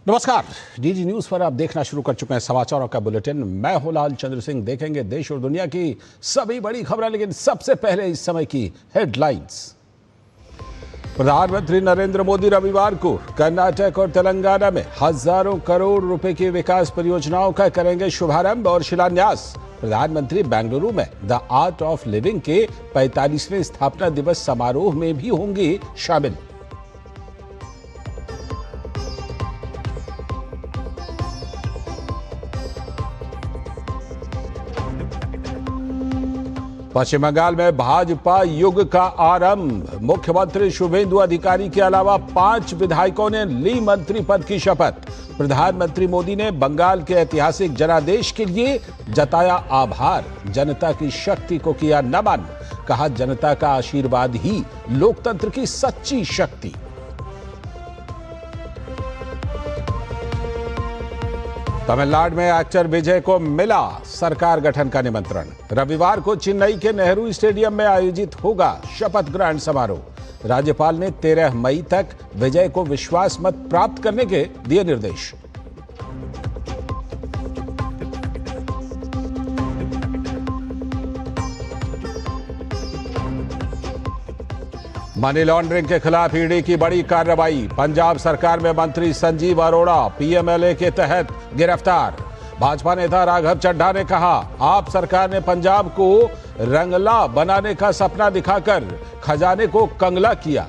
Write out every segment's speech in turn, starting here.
नमस्कार, DD news पर आप देखना शुरू कर चुके हैं समाचारों का बुलेटिन। मैं हूं लाल चंद्र सिंह। देखेंगे देश और दुनिया की सभी बड़ी खबरें, लेकिन सबसे पहले इस समय की हेडलाइंस। प्रधानमंत्री नरेंद्र मोदी रविवार को कर्नाटक और तेलंगाना में हजारों करोड़ रुपए की विकास परियोजनाओं का करेंगे शुभारंभ और शिलान्यास। प्रधानमंत्री बेंगलुरु में द आर्ट ऑफ लिविंग के 45वें स्थापना दिवस समारोह में भी होंगी शामिल। पश्चिम बंगाल में भाजपा युग का आरंभ। मुख्यमंत्री शुभेंदु अधिकारी के अलावा 5 विधायकों ने ली मंत्री पद की शपथ। प्रधानमंत्री मोदी ने बंगाल के ऐतिहासिक जनादेश के लिए जताया आभार। जनता की शक्ति को किया नमन। कहा, जनता का आशीर्वाद ही लोकतंत्र की सच्ची शक्ति। तमिलनाडु में एक्टर विजय को मिला सरकार गठन का निमंत्रण। रविवार को चेन्नई के नेहरू स्टेडियम में आयोजित होगा शपथ ग्रहण समारोह। राज्यपाल ने 13 मई तक विजय को विश्वास मत प्राप्त करने के दिए निर्देश। मनी लॉन्ड्रिंग के खिलाफ ईडी की बड़ी कार्रवाई। पंजाब सरकार में मंत्री संजीव अरोड़ा पीएमएलए के तहत गिरफ्तार। भाजपा नेता राघव चड्ढा ने कहा, आप सरकार ने पंजाब को रंगला बनाने का सपना दिखाकर खजाने को कंगला किया।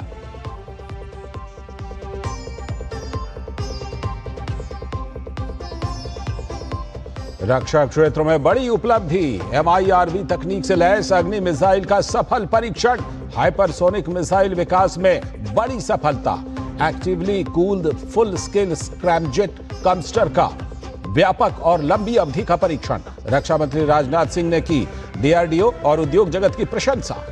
रक्षा क्षेत्र में बड़ी उपलब्धि। MIRV तकनीक से लैस अग्नि मिसाइल का सफल परीक्षण। हाइपरसोनिक मिसाइल विकास में बड़ी सफलता। Actively cooled full scale scramjet combustor का व्यापक और लंबी अवधि का परीक्षण। रक्षा मंत्री राजनाथ सिंह ने की DRDO और उद्योग जगत की प्रशंसा।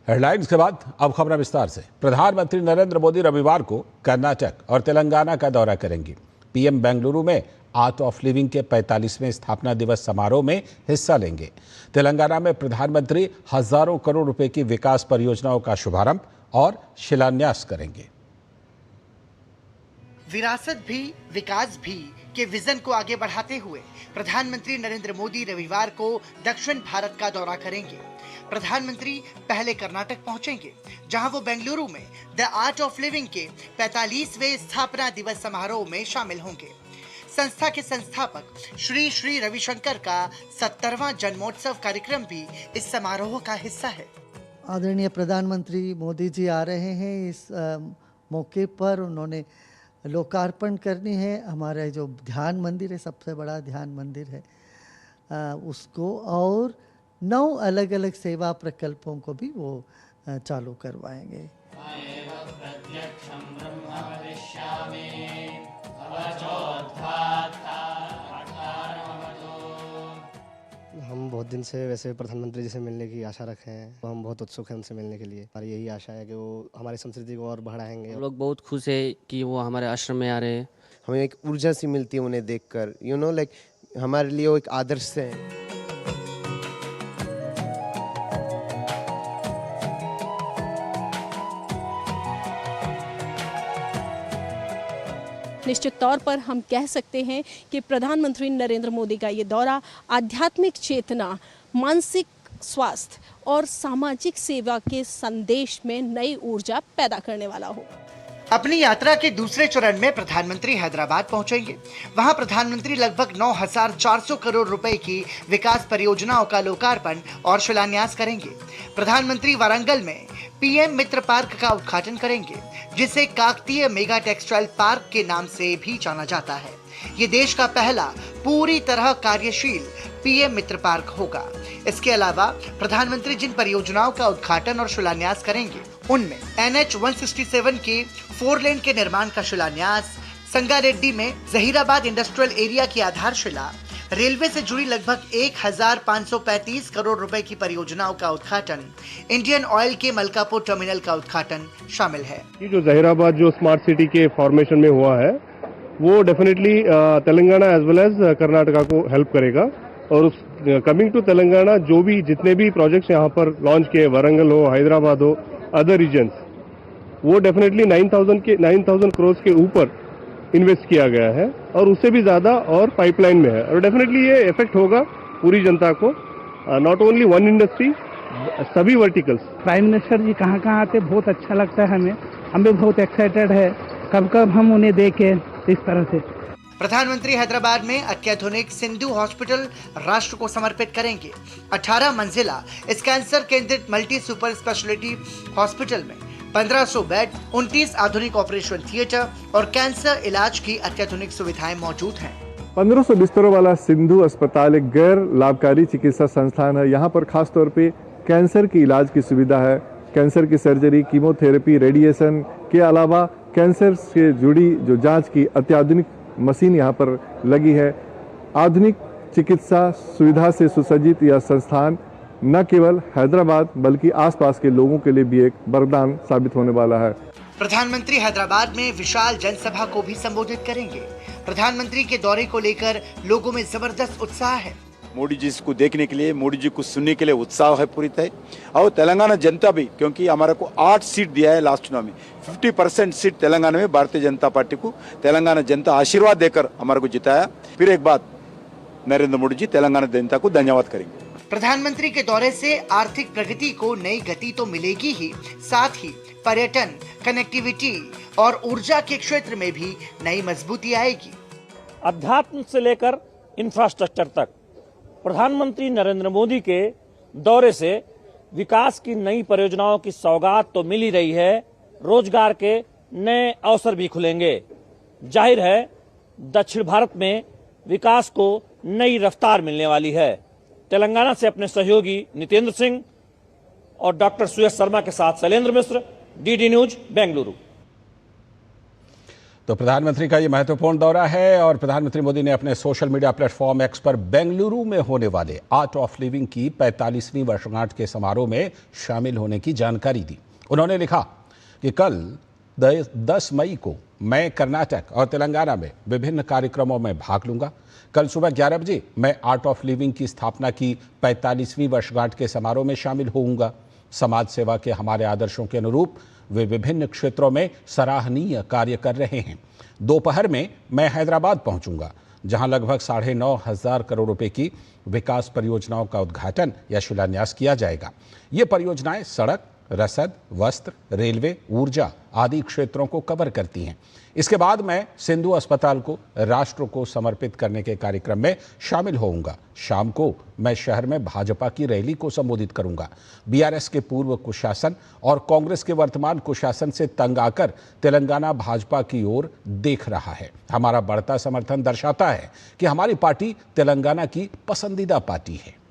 हेडलाइंस के बाद अब खबरें विस्तार से। प्रधानमंत्री नरेंद्र मोदी रविवार को कर्नाटक और तेलंगाना का दौरा करेंगे। पीएम बेंगलुरु में आर्ट ऑफ लिविंग के 45वें स्थापना दिवस समारोह में हिस्सा लेंगे। तेलंगाना में प्रधानमंत्री हजारों करोड़ रुपए की विकास परियोजनाओं का शुभारंभ और शिलान्यास करेंगे। विरासत भी विकास भी के विजन को आगे बढ़ाते हुए प्रधानमंत्री नरेंद्र मोदी रविवार को दक्षिण भारत का दौरा करेंगे। प्रधानमंत्री पहले कर्नाटक पहुंचेंगे, जहां वो बेंगलुरु में द आर्ट ऑफ लिविंग के 45वें स्थापना दिवस समारोह में शामिल होंगे। संस्था के संस्थापक श्री श्री रविशंकर का 70वां जन्मोत्सव कार्यक्रम भी इस समारोह का हिस्सा है। आदरणीय प्रधानमंत्री मोदी जी आ रहे हैं। इस मौके पर उन्होंने लोकार्पण करनी है। हमारा जो ध्यान मंदिर है, सबसे बड़ा ध्यान मंदिर है, उसको और 9 अलग अलग सेवा प्रकल्पों को भी वो चालू करवाएंगे। हम बहुत दिन से वैसे प्रधानमंत्री जी से मिलने की आशा रखे हैं। हम बहुत उत्सुक हैं उनसे मिलने के लिए। हमारी यही आशा है कि वो हमारी संस्कृति को और बढ़ाएंगे। हम लोग बहुत खुश है कि वो हमारे आश्रम में आ रहे हैं। हमें एक ऊर्जा सी मिलती है उन्हें देखकर। लाइक हमारे लिए वो एक आदर्श है। निश्चित तौर पर हम कह सकते हैं कि प्रधानमंत्री नरेंद्र मोदी का ये दौरा आध्यात्मिक चेतना, मानसिक स्वास्थ्य और सामाजिक सेवा के संदेश में नई ऊर्जा पैदा करने वाला हो। अपनी यात्रा के दूसरे चरण में प्रधानमंत्री हैदराबाद पहुंचेंगे। वहां प्रधानमंत्री लगभग 9,400 करोड़ रुपए की विकास परियोजनाओं का लोकार्पण और शिलान्यास करेंगे। प्रधानमंत्री वारंगल में पीएम मित्र पार्क का उद्घाटन करेंगे, जिसे काकतीय मेगा टेक्सटाइल पार्क के नाम से भी जाना जाता है। ये देश का पहला पूरी तरह कार्यशील पीएम मित्र पार्क होगा। इसके अलावा प्रधानमंत्री जिन परियोजनाओं का उद्घाटन और शिलान्यास करेंगे, उनमें NH 167 के 4 लेन के निर्माण का शिलान्यास, संगारेड्डी में जहीराबाद इंडस्ट्रियल एरिया की आधारशिला, रेलवे से जुड़ी लगभग 1,535 करोड़ रुपए की परियोजनाओं का उद्घाटन, इंडियन ऑयल के मलकापुर टर्मिनल का उद्घाटन शामिल है। ये जो जहीराबाद जो स्मार्ट सिटी के फॉर्मेशन में हुआ है, वो definitely Telangana as well as Karnataka को हेल्प करेगा और उस कमिंग टू तेलंगाना जो भी जितने भी प्रोजेक्ट्स यहाँ पर लॉन्च किए, वरंगल हो, हैदराबाद हो, अदर रीजन्स, वो डेफिनेटली 9,000 करोड़ के ऊपर इन्वेस्ट किया गया है और उससे भी ज़्यादा और पाइपलाइन में है। और डेफिनेटली ये इफेक्ट होगा पूरी जनता को, नॉट ओनली वन इंडस्ट्री, सभी वर्टिकल्स। प्राइम मिनिस्टर जी कहाँ कहाँ आते, बहुत अच्छा लगता है हमें। हम भी बहुत एक्साइटेड है, कब कब हम उन्हें देखें इस तरह से। प्रधानमंत्री हैदराबाद में अत्याधुनिक सिंधु हॉस्पिटल राष्ट्र को समर्पित करेंगे। 18 मंजिला इस कैंसर केंद्रित मल्टी सुपर स्पेशलिटी हॉस्पिटल में 1500 बेड, 29 आधुनिक ऑपरेशन थिएटर और कैंसर इलाज की अत्याधुनिक सुविधाएं मौजूद हैं। 1500 बिस्तरों वाला सिंधु अस्पताल एक गैर लाभकारी चिकित्सा संस्थान है। यहाँ पर खास तौर पे कैंसर की इलाज की सुविधा है। कैंसर की सर्जरी, कीमोथेरेपी, रेडिएशन के अलावा कैंसर से जुड़ी जो जांच की अत्याधुनिक मशीन यहाँ पर लगी है। आधुनिक चिकित्सा सुविधा से सुसज्जित यह संस्थान न केवल हैदराबाद बल्कि आसपास के लोगों के लिए भी एक वरदान साबित होने वाला है। प्रधानमंत्री हैदराबाद में विशाल जनसभा को भी संबोधित करेंगे। प्रधानमंत्री के दौरे को लेकर लोगों में जबरदस्त उत्साह है। मोदी जी को देखने के लिए, मोदी जी को सुनने के लिए उत्साह है पूरी तरह। और तेलंगाना जनता भी, क्योंकि हमारे को 8 सीट दिया है लास्ट चुनाव में, 50% सीट तेलंगाना में भारतीय जनता पार्टी को तेलंगाना जनता आशीर्वाद देकर हमारे को जिताया। फिर एक बात, नरेंद्र मोदी जी तेलंगाना जनता को धन्यवाद करेंगे। प्रधानमंत्री के दौरे से आर्थिक प्रगति को नई गति तो मिलेगी ही, साथ ही पर्यटन, कनेक्टिविटी और ऊर्जा के क्षेत्र में भी नई मजबूती आएगी। अध्यात्म से लेकर इंफ्रास्ट्रक्चर तक प्रधानमंत्री नरेंद्र मोदी के दौरे से विकास की नई परियोजनाओं की सौगात तो मिल ही रही है, रोजगार के नए अवसर भी खुलेंगे। जाहिर है दक्षिण भारत में विकास को नई रफ्तार मिलने वाली है। तेलंगाना से अपने सहयोगी नितेंद्र सिंह और डॉक्टर सुयश शर्मा के साथ शैलेंद्र मिश्र, डीडी न्यूज, बेंगलुरु। तो प्रधानमंत्री का ये महत्वपूर्ण दौरा है और प्रधानमंत्री मोदी ने अपने सोशल मीडिया प्लेटफॉर्म एक्स पर बेंगलुरु में होने वाले आर्ट ऑफ लिविंग की 45वीं वर्षगांठ के समारोह में शामिल होने की जानकारी दी। उन्होंने लिखा कि कल 10 मई को मैं कर्नाटक और तेलंगाना में विभिन्न कार्यक्रमों में भाग लूंगा। कल सुबह 11 बजे मैं आर्ट ऑफ लिविंग की स्थापना की 45वीं वर्षगांठ के समारोह में शामिल होऊंगा। समाज सेवा के हमारे आदर्शों के अनुरूप वे विभिन्न क्षेत्रों में सराहनीय कार्य कर रहे हैं। दोपहर में मैं हैदराबाद पहुंचूंगा, जहां लगभग 9,500 करोड़ रुपए की विकास परियोजनाओं का उद्घाटन या शिलान्यास किया जाएगा। ये परियोजनाएं सड़क, रसद, वस्त्र, रेलवे, ऊर्जा आदि क्षेत्रों को कवर करती हैं। इसके बाद मैं सिंधु अस्पताल को राष्ट्र को समर्पित करने के कार्यक्रम में शामिल होऊंगा। शाम को मैं शहर में भाजपा की रैली को संबोधित करूंगा। बीआरएस के पूर्व कुशासन और कांग्रेस के वर्तमान कुशासन से तंग आकर तेलंगाना भाजपा की ओर देख रहा है। हमारा बढ़ता समर्थन दर्शाता है कि हमारी पार्टी तेलंगाना की पसंदीदा पार्टी है।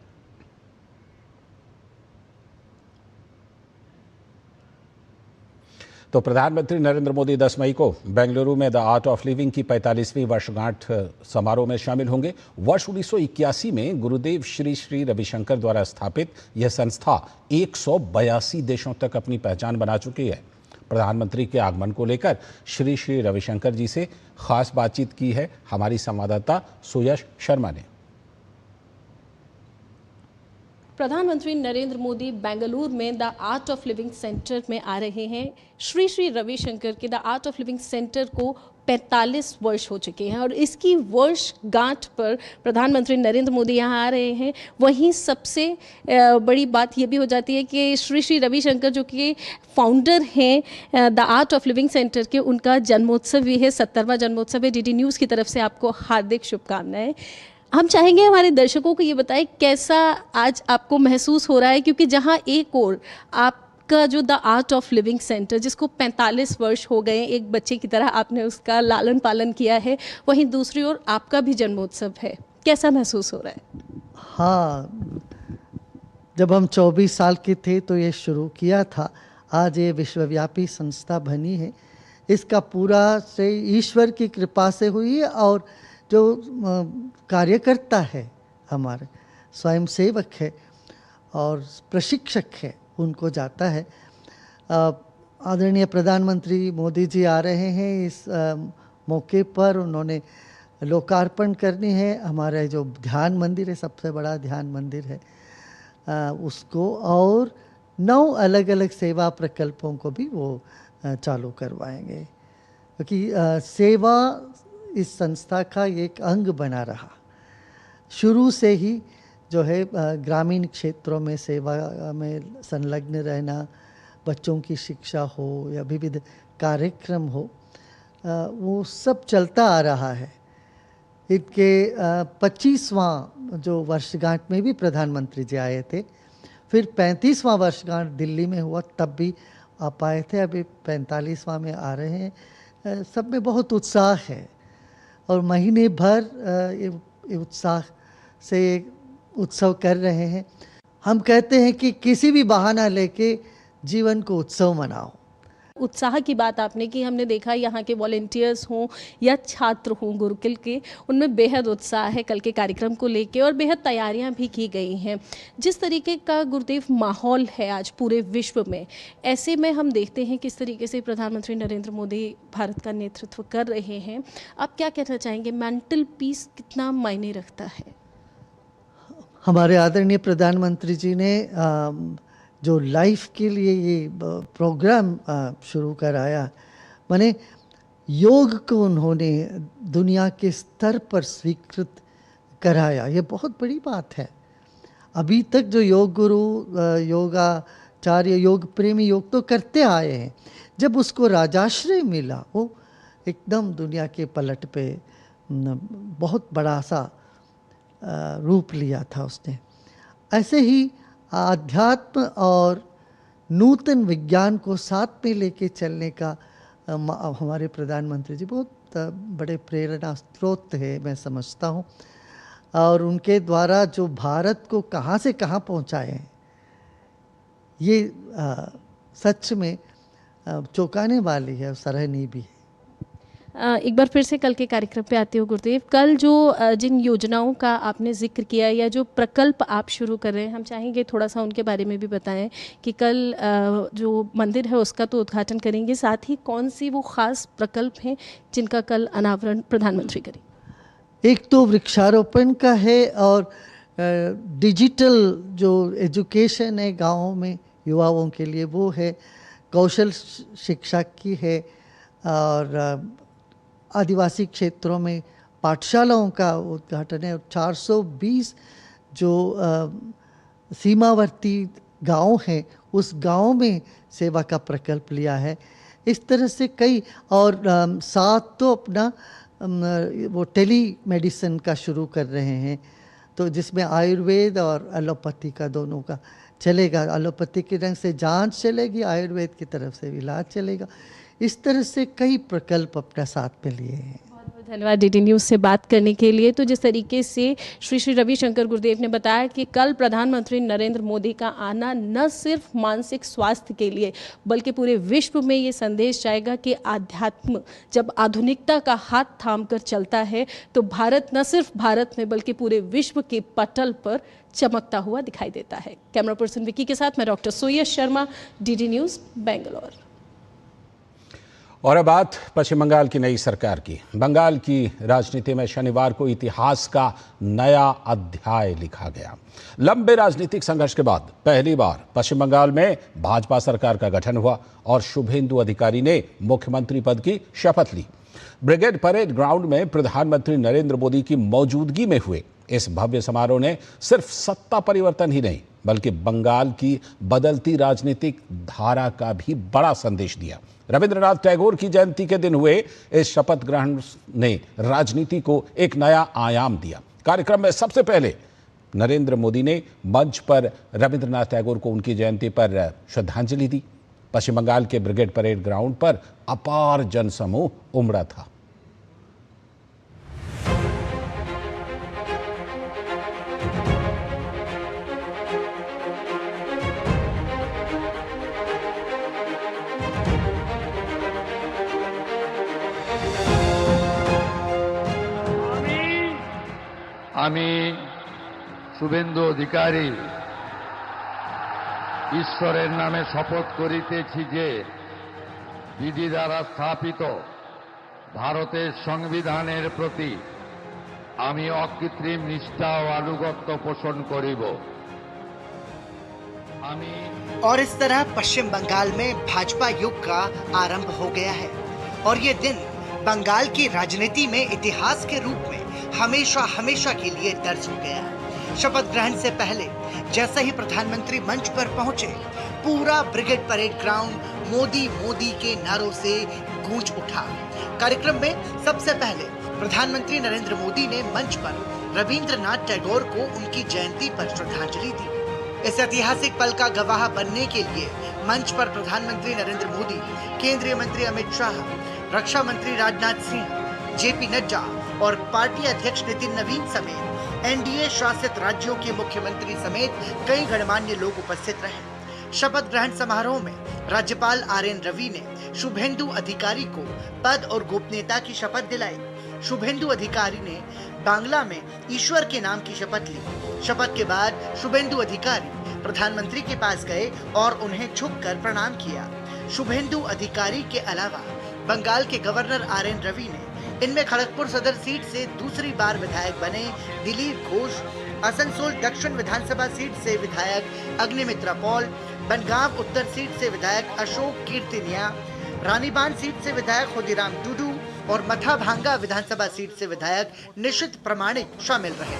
तो प्रधानमंत्री नरेंद्र मोदी 10 मई को बेंगलुरु में द आर्ट ऑफ लिविंग की 45वीं वर्षगांठ समारोह में शामिल होंगे। वर्ष 1981 में गुरुदेव श्री श्री रविशंकर द्वारा स्थापित यह संस्था 182 देशों तक अपनी पहचान बना चुकी है। प्रधानमंत्री के आगमन को लेकर श्री श्री रविशंकर जी से खास बातचीत की है हमारी संवाददाता सुयश शर्मा ने। प्रधानमंत्री नरेंद्र मोदी बेंगलुरु में the art of living centre में आ रहे हैं। श्री श्री रविशंकर के the art of living centre को 45 वर्ष हो चुके हैं और इसकी वर्षगांठ पर प्रधानमंत्री नरेंद्र मोदी यहाँ आ रहे हैं। वहीं सबसे बड़ी बात ये भी हो जाती है कि श्री श्री रविशंकर जो कि फाउंडर हैं the art of living centre के, उनका जन्मोत्सव भी है, 70वां जन्मोत्सव है। डीडी न्यूज़ की तरफ से आपको हार्दिक शुभकामनाएं। हम चाहेंगे हमारे दर्शकों को ये बताएं कैसा आज आपको महसूस हो रहा है, क्योंकि जहां एक और आपका जो the art of living centre जिसको 45 वर्ष हो गए, एक बच्चे की तरह आपने उसका लालन पालन किया है, वहीं दूसरी ओर आपका भी जन्मोत्सव है, कैसा महसूस हो रहा है? हाँ, जब हम 24 साल के थे तो ये शुरू किया था। आज ये विश्वव्यापी संस्था बनी है। इसका पूरा श्रेय ईश्वर की कृपा से हुई है और जो कार्यकर्ता है, हमारे स्वयंसेवक है और प्रशिक्षक है, उनको जाता है। आदरणीय प्रधानमंत्री मोदी जी आ रहे हैं। इस मौके पर उन्होंने लोकार्पण करनी है। हमारा जो ध्यान मंदिर है, सबसे बड़ा ध्यान मंदिर है, उसको, और 9 अलग अलग सेवा प्रकल्पों को भी वो चालू करवाएंगे, क्योंकि सेवा इस संस्था का एक अंग बना रहा। शुरू से ही जो है ग्रामीण क्षेत्रों में सेवा में संलग्न रहना, बच्चों की शिक्षा हो या विविध कार्यक्रम हो, वो सब चलता आ रहा है। इनके 25वां जो वर्षगांठ में भी प्रधानमंत्री जी आए थे, फिर 35वां वर्षगांठ दिल्ली में हुआ, तब भी आप आए थे, अभी 45वां में आ रहे हैं। सब में बहुत उत्साह है और महीने भर ये उत्साह से उत्सव कर रहे हैं। हम कहते हैं कि किसी भी बहाना लेके जीवन को उत्सव मनाओ। उत्साह की बात आपने की, हमने देखा यहाँ के वॉलेंटियर्स हों या छात्र हों गुरुकुल के, उनमें बेहद उत्साह है कल के कार्यक्रम को लेके और बेहद तैयारियाँ भी की गई हैं। जिस तरीके का गुरुदेव माहौल है आज पूरे विश्व में, ऐसे में हम देखते हैं किस तरीके से प्रधानमंत्री नरेंद्र मोदी भारत का नेतृत्व कर रहे हैं। आप क्या कहना चाहेंगे, मेंटल पीस कितना मायने रखता है? हमारे आदरणीय प्रधानमंत्री जी ने जो लाइफ के लिए ये प्रोग्राम शुरू कराया, माने योग को उन्होंने दुनिया के स्तर पर स्वीकृत कराया, ये बहुत बड़ी बात है। अभी तक जो योग गुरु, योगाचार्य, योग प्रेमी योग तो करते आए हैं, जब उसको राजाश्रय मिला, वो एकदम दुनिया के पलट पे बहुत बड़ा सा रूप लिया था उसने। ऐसे ही आध्यात्म और नूतन विज्ञान को साथ में लेके चलने का हमारे प्रधानमंत्री जी बहुत बड़े प्रेरणा स्रोत है, मैं समझता हूँ। और उनके द्वारा जो भारत को कहाँ से कहाँ पहुँचाए हैं, ये सच में चौंकाने वाली है, सराहनीय भी है। एक बार फिर से कल के कार्यक्रम पे आते हो गुरुदेव, कल जो जिन योजनाओं का आपने जिक्र किया या जो प्रकल्प आप शुरू कर रहे हैं, हम चाहेंगे थोड़ा सा उनके बारे में भी बताएं कि कल जो मंदिर है उसका तो उद्घाटन करेंगे, साथ ही कौन सी वो ख़ास प्रकल्प हैं जिनका कल अनावरण प्रधानमंत्री करें? एक तो वृक्षारोपण का है और डिजिटल जो एजुकेशन है गाँवों में युवाओं के लिए वो है, कौशल शिक्षा की है, और आदिवासी क्षेत्रों में पाठशालाओं का उद्घाटन है। और 420 जो सीमावर्ती गांव हैं, उस गांव में सेवा का प्रकल्प लिया है। इस तरह से कई, और साथ तो अपना वो टेली मेडिसिन का शुरू कर रहे हैं, तो जिसमें आयुर्वेद और एलोपैथी का दोनों का चलेगा। एलोपैथी के रंग से जांच चलेगी, आयुर्वेद की तरफ से इलाज चलेगा। इस तरह से कई प्रकल्प अपना साथ में लिए हैं। बहुत बहुत धन्यवाद डीडी न्यूज़ से बात करने के लिए। तो जिस तरीके से श्री रविशंकर गुरुदेव ने बताया कि कल प्रधानमंत्री नरेंद्र मोदी का आना न सिर्फ मानसिक स्वास्थ्य के लिए बल्कि पूरे विश्व में ये संदेश जाएगा कि आध्यात्म जब आधुनिकता का हाथ थाम कर चलता है तो भारत न सिर्फ भारत में बल्कि पूरे विश्व के पटल पर चमकता हुआ दिखाई देता है। कैमरा पर्सन विकी के साथ मैं डॉक्टर सुयश शर्मा, डीडी न्यूज़, बेंगलोर। और अब बात पश्चिम बंगाल की नई सरकार की। बंगाल की राजनीति में शनिवार को इतिहास का नया अध्याय लिखा गया। लंबे राजनीतिक संघर्ष के बाद पहली बार पश्चिम बंगाल में भाजपा सरकार का गठन हुआ और शुभेंदु अधिकारी ने मुख्यमंत्री पद की शपथ ली। ब्रिगेड परेड ग्राउंड में प्रधानमंत्री नरेंद्र मोदी की मौजूदगी में हुए इस भव्य समारोह ने सिर्फ सत्ता परिवर्तन ही नहीं बल्कि बंगाल की बदलती राजनीतिक धारा का भी बड़ा संदेश दिया। रविंद्रनाथ टैगोर की जयंती के दिन हुए इस शपथ ग्रहण ने राजनीति को एक नया आयाम दिया। कार्यक्रम में सबसे पहले नरेंद्र मोदी ने मंच पर रविंद्रनाथ टैगोर को उनकी जयंती पर श्रद्धांजलि दी। पश्चिम बंगाल के ब्रिगेड परेड ग्राउंड पर अपार जनसमूह उमड़ा था। আমি শুভেন্দু অধিকারী ঈশ্বরের নামে শপথ করিতেছি যে বিধি দ্বারা স্থাপিত ভারতের সংবিধানের প্রতি আমি অকৃত্রিম নিষ্ঠা ও আনুগত্য পোষণ করিব। और इस तरह पश्चिम बंगाल में भाजपा युग का आरंभ हो गया है और ये दिन बंगाल की राजनीति में इतिहास के रूप में हमेशा हमेशा के लिए दर्ज हो गया। शपथ ग्रहण से पहले जैसे ही प्रधानमंत्री मंच पर पहुंचे, पूरा brigade parade ground Modi Modi के नारों से गूंज उठा। कार्यक्रम में सबसे पहले प्रधानमंत्री नरेंद्र मोदी ने मंच पर रविंद्रनाथ टैगोर को उनकी जयंती पर श्रद्धांजलि दी। इस ऐतिहासिक पल का गवाह बनने के लिए मंच पर प्रधानमंत्री नरेंद्र मोदी, केंद्रीय मंत्री अमित शाह, रक्षा मंत्री राजनाथ सिंह, जेपी नड्डा और पार्टी अध्यक्ष नितिन नवीन समेत एनडीए शासित राज्यों के मुख्यमंत्री समेत कई गणमान्य लोग उपस्थित रहे। शपथ ग्रहण समारोह में राज्यपाल आरएन रवि ने शुभेंदु अधिकारी को पद और गोपनीयता की शपथ दिलाई। शुभेंदु अधिकारी ने बांग्ला में ईश्वर के नाम की शपथ ली। शपथ के बाद शुभेंदु अधिकारी प्रधानमंत्री के पास गए और उन्हें झुककर प्रणाम किया। शुभेंदु अधिकारी के अलावा बंगाल के गवर्नर आरएन रवि ने इनमें खड़गपुर सदर सीट से दूसरी बार विधायक बने दिलीप घोष, आसनसोल दक्षिण विधानसभा सीट से विधायक अग्निमित्रा पॉल, बनगांव उत्तर सीट से विधायक अशोक कीर्तिनिया, रानीबांध सीट से विधायक खुदीराम टूडू और मथाभांगा विधानसभा सीट से विधायक निशित प्रमाणिक शामिल रहे।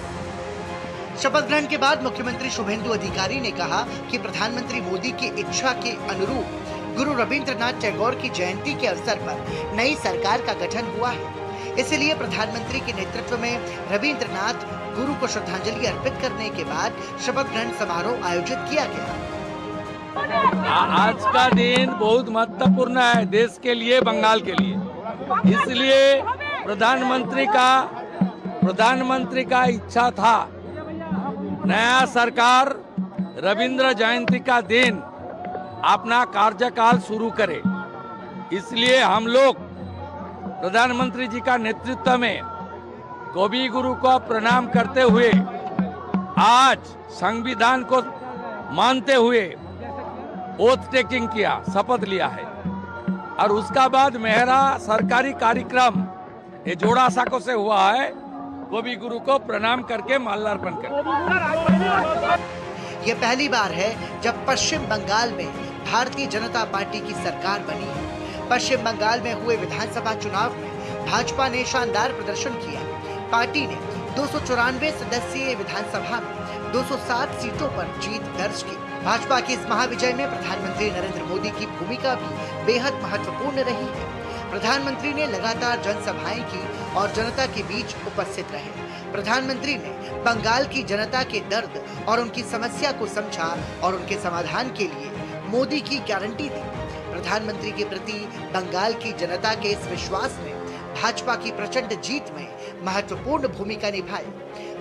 शपथ ग्रहण के बाद मुख्यमंत्री शुभेंदु अधिकारी ने कहा कि प्रधानमंत्री मोदी की इच्छा के अनुरूप गुरु रविंद्रनाथ टैगोर की जयंती के अवसर पर नई सरकार का गठन हुआ है। इसलिए प्रधानमंत्री के नेतृत्व में रविंद्रनाथ गुरु को श्रद्धांजलि अर्पित करने के बाद शपथ ग्रहण समारोह आयोजित किया गया। आज का दिन बहुत महत्वपूर्ण है देश के लिए, बंगाल के लिए। इसलिए प्रधानमंत्री का इच्छा था नया सरकार रविंद्र जयंती का दिन अपना कार्यकाल शुरू करे। इसलिए हम लोग प्रधानमंत्री जी का नेतृत्व में कवि गुरु को प्रणाम करते हुए आज संविधान को मानते हुए ओथ टेकिंग किया, शपथ लिया है। और उसका बाद मेरा सरकारी कार्यक्रम ये जोड़ा साको से हुआ है, कवि गुरु को प्रणाम करके माल्यार्पण कर। ये पहली बार है जब पश्चिम बंगाल में भारतीय जनता पार्टी की सरकार बनी है। पश्चिम बंगाल में हुए विधानसभा चुनाव में भाजपा ने शानदार प्रदर्शन किया। पार्टी ने 294 सदस्यीय विधानसभा में 207 सीटों पर जीत दर्ज की। भाजपा की इस महाविजय में प्रधानमंत्री नरेंद्र मोदी की भूमिका भी बेहद महत्वपूर्ण रही है। प्रधानमंत्री ने लगातार जनसभाएं की और जनता के बीच उपस्थित रहे। प्रधानमंत्री ने बंगाल की जनता के दर्द और उनकी समस्या को समझा और उनके समाधान के लिए मोदी की गारंटी दी। प्रधानमंत्री के प्रति बंगाल की जनता के इस विश्वास ने भाजपा की प्रचंड जीत में महत्वपूर्ण भूमिका निभाई।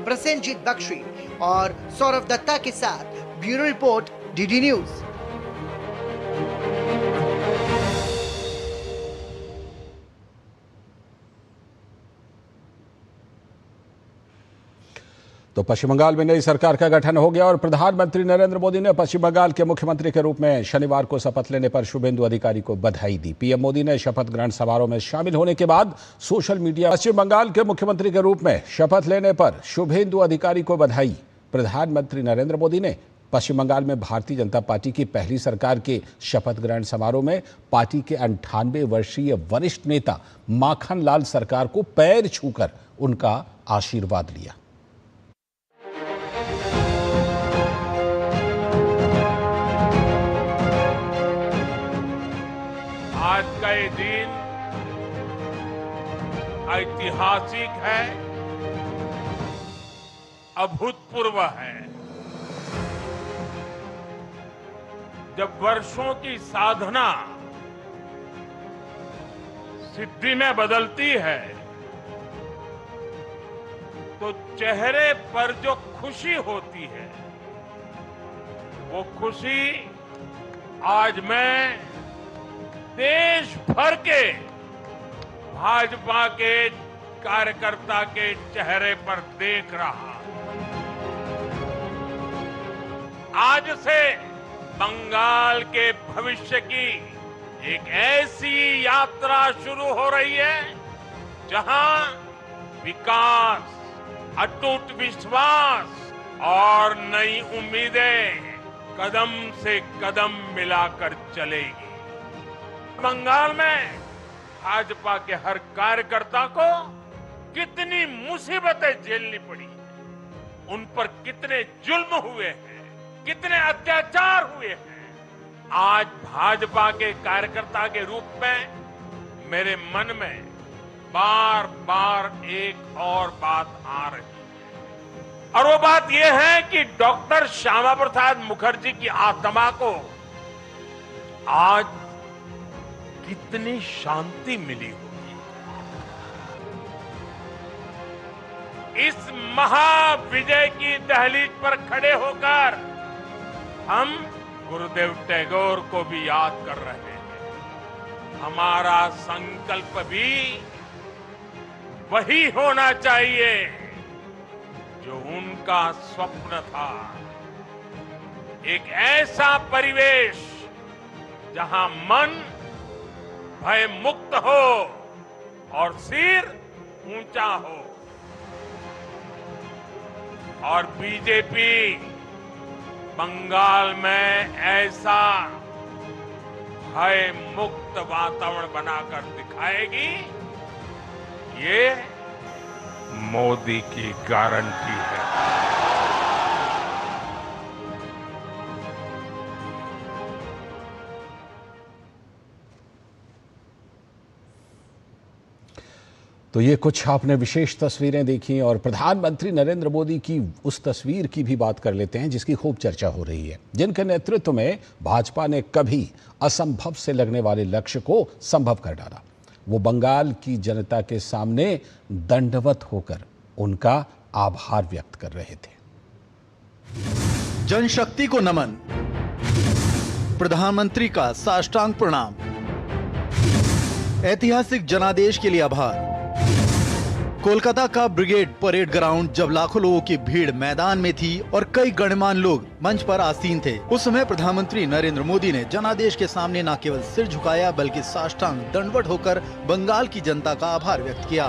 प्रसेनजीत बख्शी और सौरभ दत्ता के साथ ब्यूरो रिपोर्ट, डीडी न्यूज। तो पश्चिम बंगाल में नई सरकार का गठन हो गया और प्रधानमंत्री नरेंद्र मोदी ने पश्चिम बंगाल के मुख्यमंत्री के रूप में शनिवार को शपथ लेने पर शुभेंदु अधिकारी को बधाई दी। पीएम मोदी ने शपथ ग्रहण समारोह में शामिल होने के बाद सोशल मीडिया पश्चिम बंगाल के मुख्यमंत्री के रूप में शपथ लेने पर शुभेंदु अधिकारी को बधाई। प्रधानमंत्री नरेंद्र मोदी ने पश्चिम बंगाल में भारतीय जनता पार्टी की पहली सरकार के शपथ ग्रहण समारोह में पार्टी के 98 वर्षीय वरिष्ठ नेता माखन लाल सरकार को पैर छूकर उनका आशीर्वाद लिया। आज का ये दिन ऐतिहासिक है, अभूतपूर्व है। जब वर्षों की साधना सिद्धि में बदलती है तो चेहरे पर जो खुशी होती है वो खुशी आज मैं देश भर के भाजपा के कार्यकर्ता के चेहरे पर देख रहा। आज से बंगाल के भविष्य की एक ऐसी यात्रा शुरू हो रही है जहां विकास, अटूट विश्वास और नई उम्मीदें कदम से कदम मिलाकर चलेगी। बंगाल में भाजपा के हर कार्यकर्ता को कितनी मुसीबतें झेलनी पड़ी, उन पर कितने जुल्म हुए हैं, कितने अत्याचार हुए हैं। आज भाजपा के कार्यकर्ता के रूप में मेरे मन में बार बार एक और बात आ रही है, और वो बात यह है कि डॉक्टर श्यामा प्रसाद मुखर्जी की आत्मा को आज कितनी शांति मिली होगी। इस महाविजय की दहलीज पर खड़े होकर हम गुरुदेव टैगोर को भी याद कर रहे हैं। हमारा संकल्प भी वही होना चाहिए जो उनका स्वप्न था, एक ऐसा परिवेश जहां मन भय मुक्त हो और सिर ऊंचा हो। और बीजेपी बंगाल में ऐसा भय मुक्त वातावरण बनाकर दिखाएगी, ये मोदी की गारंटी है। तो ये कुछ आपने विशेष तस्वीरें देखी, और प्रधानमंत्री नरेंद्र मोदी की उस तस्वीर की भी बात कर लेते हैं जिसकी खूब चर्चा हो रही है, जिनके नेतृत्व में भाजपा ने कभी असंभव से लगने वाले लक्ष्य को संभव कर डाला। वो बंगाल की जनता के सामने दंडवत होकर उनका आभार व्यक्त कर रहे थे। जनशक्ति को नमन, प्रधानमंत्री का साष्टांग प्रणाम, ऐतिहासिक जनादेश के लिए आभार। कोलकाता का ब्रिगेड परेड ग्राउंड जब लाखों लोगों की भीड़ मैदान में थी और कई गणमान्य लोग मंच पर आसीन थे, उस समय प्रधानमंत्री नरेंद्र मोदी ने जनादेश के सामने न केवल सिर झुकाया बल्कि साष्टांग दंडवत होकर बंगाल की जनता का आभार व्यक्त किया।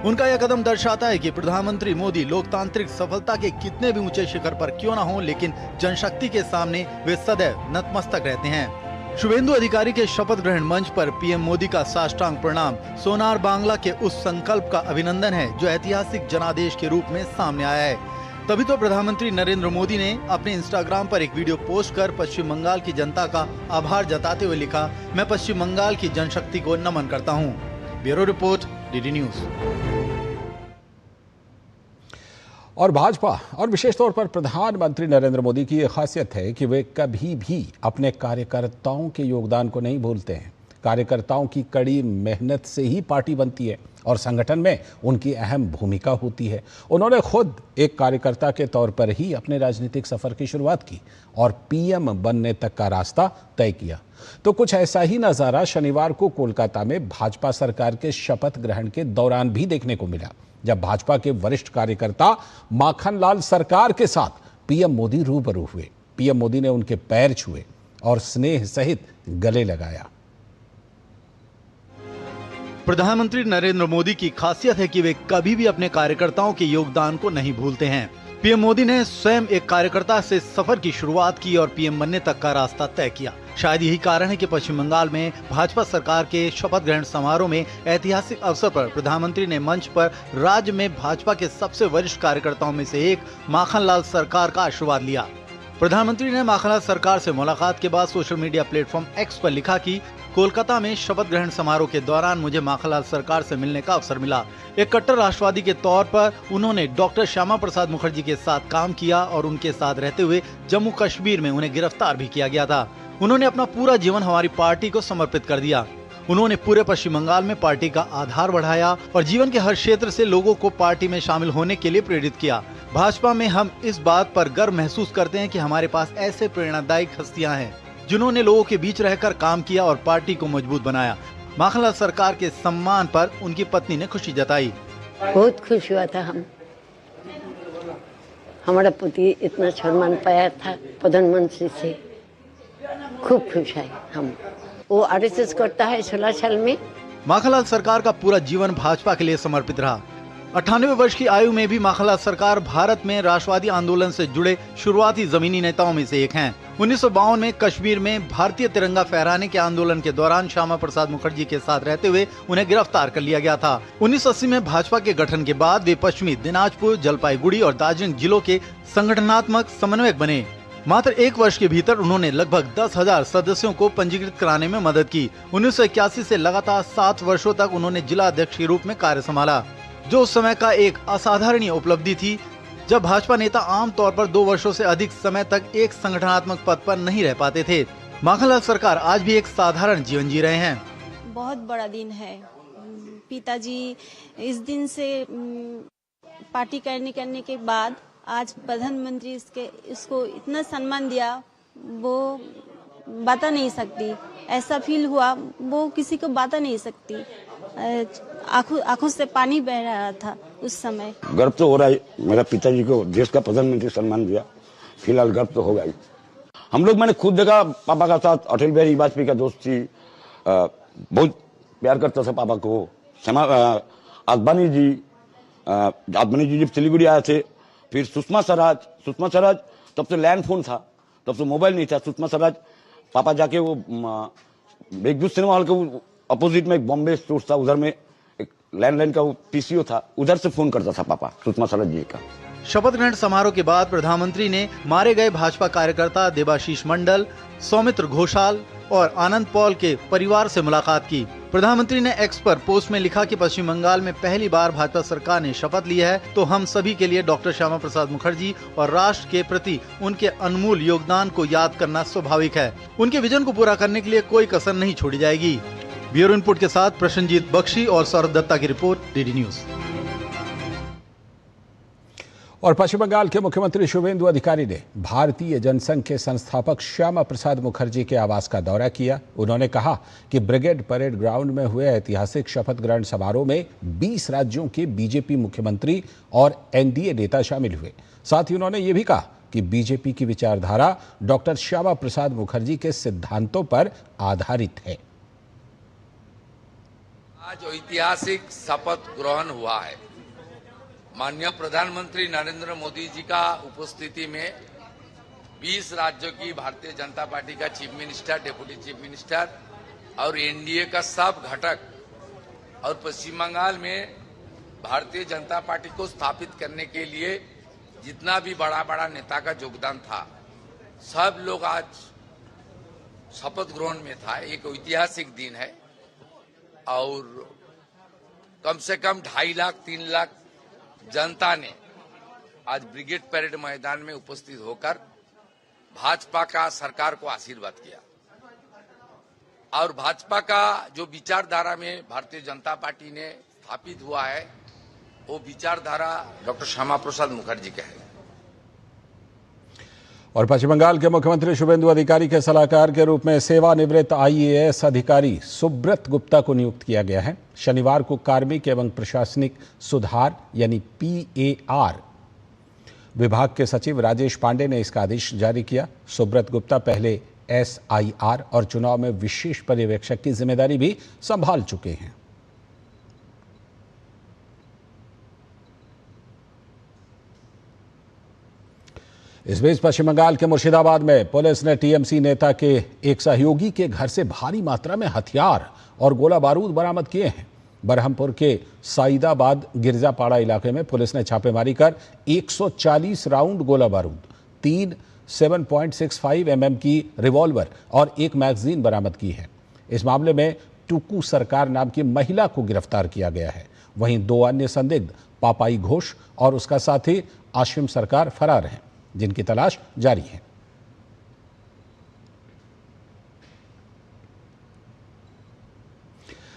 उनका यह कदम दर्शाता है कि प्रधानमंत्री मोदी लोकतांत्रिक सफलता के कितने भी ऊंचे शिखर पर क्यों न हो, लेकिन जनशक्ति के सामने वे सदैव नतमस्तक रहते हैं। शुभेंदु अधिकारी के शपथ ग्रहण मंच पर पीएम मोदी का साष्टांग प्रणाम सोनार बांग्ला के उस संकल्प का अभिनंदन है जो ऐतिहासिक जनादेश के रूप में सामने आया है। तभी तो प्रधानमंत्री नरेंद्र मोदी ने अपने इंस्टाग्राम पर एक वीडियो पोस्ट कर पश्चिम बंगाल की जनता का आभार जताते हुए लिखा, मैं पश्चिम बंगाल की जनशक्ति को नमन करता हूँ। Bureau report, DD news. और भाजपा और विशेष तौर पर प्रधानमंत्री नरेंद्र मोदी की यह खासियत है कि वे कभी भी अपने कार्यकर्ताओं के योगदान को नहीं भूलते हैं। कार्यकर्ताओं की कड़ी मेहनत से ही पार्टी बनती है और संगठन में उनकी अहम भूमिका होती है। उन्होंने खुद एक कार्यकर्ता के तौर पर ही अपने राजनीतिक सफर की शुरुआत की और पीएम बनने तक का रास्ता तय किया। तो कुछ ऐसा ही नजारा शनिवार को कोलकाता में भाजपा सरकार के शपथ ग्रहण के दौरान भी देखने को मिला, जब भाजपा के वरिष्ठ कार्यकर्ता माखनलाल सरकार के साथ पीएम मोदी रूबरू हुए। पीएम मोदी ने उनके पैर छुए और स्नेह सहित गले लगाया। प्रधानमंत्री नरेंद्र मोदी की खासियत है कि वे कभी भी अपने कार्यकर्ताओं के योगदान को नहीं भूलते हैं। पीएम मोदी ने स्वयं एक कार्यकर्ता से सफर की शुरुआत की और पीएम बनने तक का रास्ता तय किया। शायद यही कारण है कि पश्चिम बंगाल में भाजपा सरकार के शपथ ग्रहण समारोह में ऐतिहासिक अवसर पर प्रधानमंत्री ने मंच पर राज्य में भाजपा के सबसे वरिष्ठ कार्यकर्ताओं में से एक माखनलाल सरकार का आशीर्वाद लिया। प्रधानमंत्री ने माखनलाल सरकार से मुलाकात के बाद सोशल मीडिया प्लेटफॉर्म एक्स पर लिखा कि कोलकाता में शपथ ग्रहण समारोह के दौरान मुझे माखनलाल सरकार से मिलने का अवसर मिला। एक कट्टर राष्ट्रवादी के तौर पर उन्होंने डॉक्टर श्यामा प्रसाद मुखर्जी के साथ काम किया और उनके साथ रहते हुए जम्मू कश्मीर में उन्हें गिरफ्तार भी किया गया था। उन्होंने अपना पूरा जीवन हमारी पार्टी को समर्पित कर दिया। उन्होंने पूरे पश्चिम बंगाल में पार्टी का आधार बढ़ाया और जीवन के हर क्षेत्र से लोगों को पार्टी में शामिल होने के लिए प्रेरित किया। भाजपा में हम इस बात पर गर्व महसूस करते हैं कि हमारे पास ऐसे प्रेरणादायक हस्तियां हैं जिन्होंने लोगों के बीच रहकर काम किया और पार्टी को मजबूत बनाया। माखनलाल सरकार के सम्मान पर उनकी पत्नी ने खुशी जताई। बहुत खुश हुआ था हम, हमारा पति इतना सम्मान पाया था प्रधानमंत्री से, खूब खुश है हम। वो आरएसएस करता है 16 साल में माखनलाल सरकार का पूरा जीवन भाजपा के लिए समर्पित रहा। 98 वर्ष की आयु में भी माखनलाल सरकार भारत में राष्ट्रवादी आंदोलन से जुड़े शुरुआती जमीनी नेताओं में से एक हैं। 1952 में कश्मीर में भारतीय तिरंगा फहराने के आंदोलन के दौरान श्यामा प्रसाद मुखर्जी के साथ रहते हुए उन्हें गिरफ्तार कर लिया गया था। 1980 में भाजपा के गठन के बाद वे पश्चिमी दिनाजपुर, जलपाईगुड़ी और दार्जिलिंग जिलों के संगठनात्मक समन्वयक बने। मात्र 1 वर्ष के भीतर उन्होंने लगभग 10,000 सदस्यों को पंजीकृत कराने में मदद की। 1981 से लगातार 7 वर्षों तक उन्होंने जिला अध्यक्ष के रूप में कार्य संभाला, जो उस समय का एक असाधारणीय उपलब्धि थी, जब भाजपा नेता आमतौर पर 2 वर्षों से अधिक समय तक एक संगठनात्मक पद पर नहीं रह पाते थे। माखनलाल सरकार आज भी एक साधारण जीवन जी रहे हैं। बहुत बड़ा दिन है। पिताजी इस दिन से पार्टी करने के बाद आज प्रधानमंत्री इसको इतना सम्मान दिया, वो बता नहीं सकती। ऐसा फील हुआ, वो किसी को बता नहीं सकती। आंखों से पानी बह रहा था उस समय। गर्व तो हो रहा है, मेरा पिताजी को देश का प्रधानमंत्री सम्मान दिया, फिलहाल गर्व तो होगा ही। हम लोग, मैंने खुद देखा, पापा का साथ अटल बिहारी वाजपेयी का दोस्त थी, बहुत प्यार करता था पापा को। आदवानी जी जब सिलीगुड़ी आए थे, फिर सुषमा स्वराज तब तो लैंड फोन था, तब तो मोबाइल नहीं था। सुषमा स्वराज पापा जाके वो मेघदूत सिनेमा हॉल के अपोजिट में एक बॉम्बे स्टोर था, उधर में एक लैंडलाइन का पीसीओ था, उधर से फोन करता था पापा सुषमा स्वराज जी का। शपथ ग्रहण समारोह के बाद प्रधानमंत्री ने मारे गए भाजपा कार्यकर्ता देबाशीष मंडल, सौमित्र घोषाल और आनंद पॉल के परिवार से मुलाकात की। प्रधानमंत्री ने एक्स पर पोस्ट में लिखा कि पश्चिम बंगाल में पहली बार भाजपा सरकार ने शपथ ली है, तो हम सभी के लिए डॉक्टर श्यामा प्रसाद मुखर्जी और राष्ट्र के प्रति उनके अनमोल योगदान को याद करना स्वाभाविक है। उनके विजन को पूरा करने के लिए कोई कसर नहीं छोड़ी जाएगी। ब्यूरो इनपुट के साथ प्रसन्नजीत बख्शी और सौरभ दत्ता की रिपोर्ट, डीडी न्यूज। और पश्चिम बंगाल के मुख्यमंत्री शुभेंदु अधिकारी ने भारतीय जनसंघ के संस्थापक श्यामा प्रसाद मुखर्जी के आवास का दौरा किया। उन्होंने कहा कि ब्रिगेड परेड ग्राउंड में हुए ऐतिहासिक शपथ ग्रहण समारोह में 20 राज्यों के बीजेपी मुख्यमंत्री और एनडीए नेता शामिल हुए। साथ ही उन्होंने ये भी कहा कि बीजेपी की विचारधारा डॉक्टर श्यामा प्रसाद मुखर्जी के सिद्धांतों पर आधारित है। आज ऐतिहासिक शपथ ग्रहण हुआ है। माननीय प्रधानमंत्री नरेंद्र मोदी जी का उपस्थिति में 20 राज्यों की भारतीय जनता पार्टी का chief minister, deputy chief minister और एनडीए का सब घटक और पश्चिम बंगाल में भारतीय जनता पार्टी को स्थापित करने के लिए जितना भी बड़ा नेता का योगदान था, सब लोग आज शपथ ग्रहण में था। एक ऐतिहासिक दिन है और कम से कम 2.5 लाख 3 लाख जनता ने आज ब्रिगेड परेड मैदान में उपस्थित होकर भाजपा का सरकार को आशीर्वाद किया। और भाजपा का जो विचारधारा में भारतीय जनता पार्टी ने स्थापित हुआ है, वो विचारधारा डॉक्टर श्यामा प्रसाद मुखर्जी का है। और पश्चिम बंगाल के मुख्यमंत्री शुभेंदु अधिकारी के सलाहकार के रूप में सेवानिवृत्त आईएएस अधिकारी सुब्रत गुप्ता को नियुक्त किया गया है। शनिवार को कार्मिक एवं प्रशासनिक सुधार यानी PAR विभाग के सचिव राजेश पांडे ने इसका आदेश जारी किया। सुब्रत गुप्ता पहले SIR और चुनाव में विशेष पर्यवेक्षक की जिम्मेदारी भी संभाल चुके हैं। इस बीच पश्चिम बंगाल के मुर्शिदाबाद में पुलिस ने टीएमसी नेता के एक सहयोगी के घर से भारी मात्रा में हथियार और गोला बारूद बरामद किए हैं। बरहमपुर के साइदाबाद गिरजापाड़ा इलाके में पुलिस ने छापेमारी कर 140 राउंड गोला बारूद, 3 7.65 mm की रिवॉल्वर और 1 मैगजीन बरामद की है। इस मामले में टुकू सरकार नाम की महिला को गिरफ्तार किया गया है। वहीं 2 अन्य संदिग्ध पापाई घोष और उसका साथी आशिम सरकार फरार हैं, जिनकी तलाश जारी है।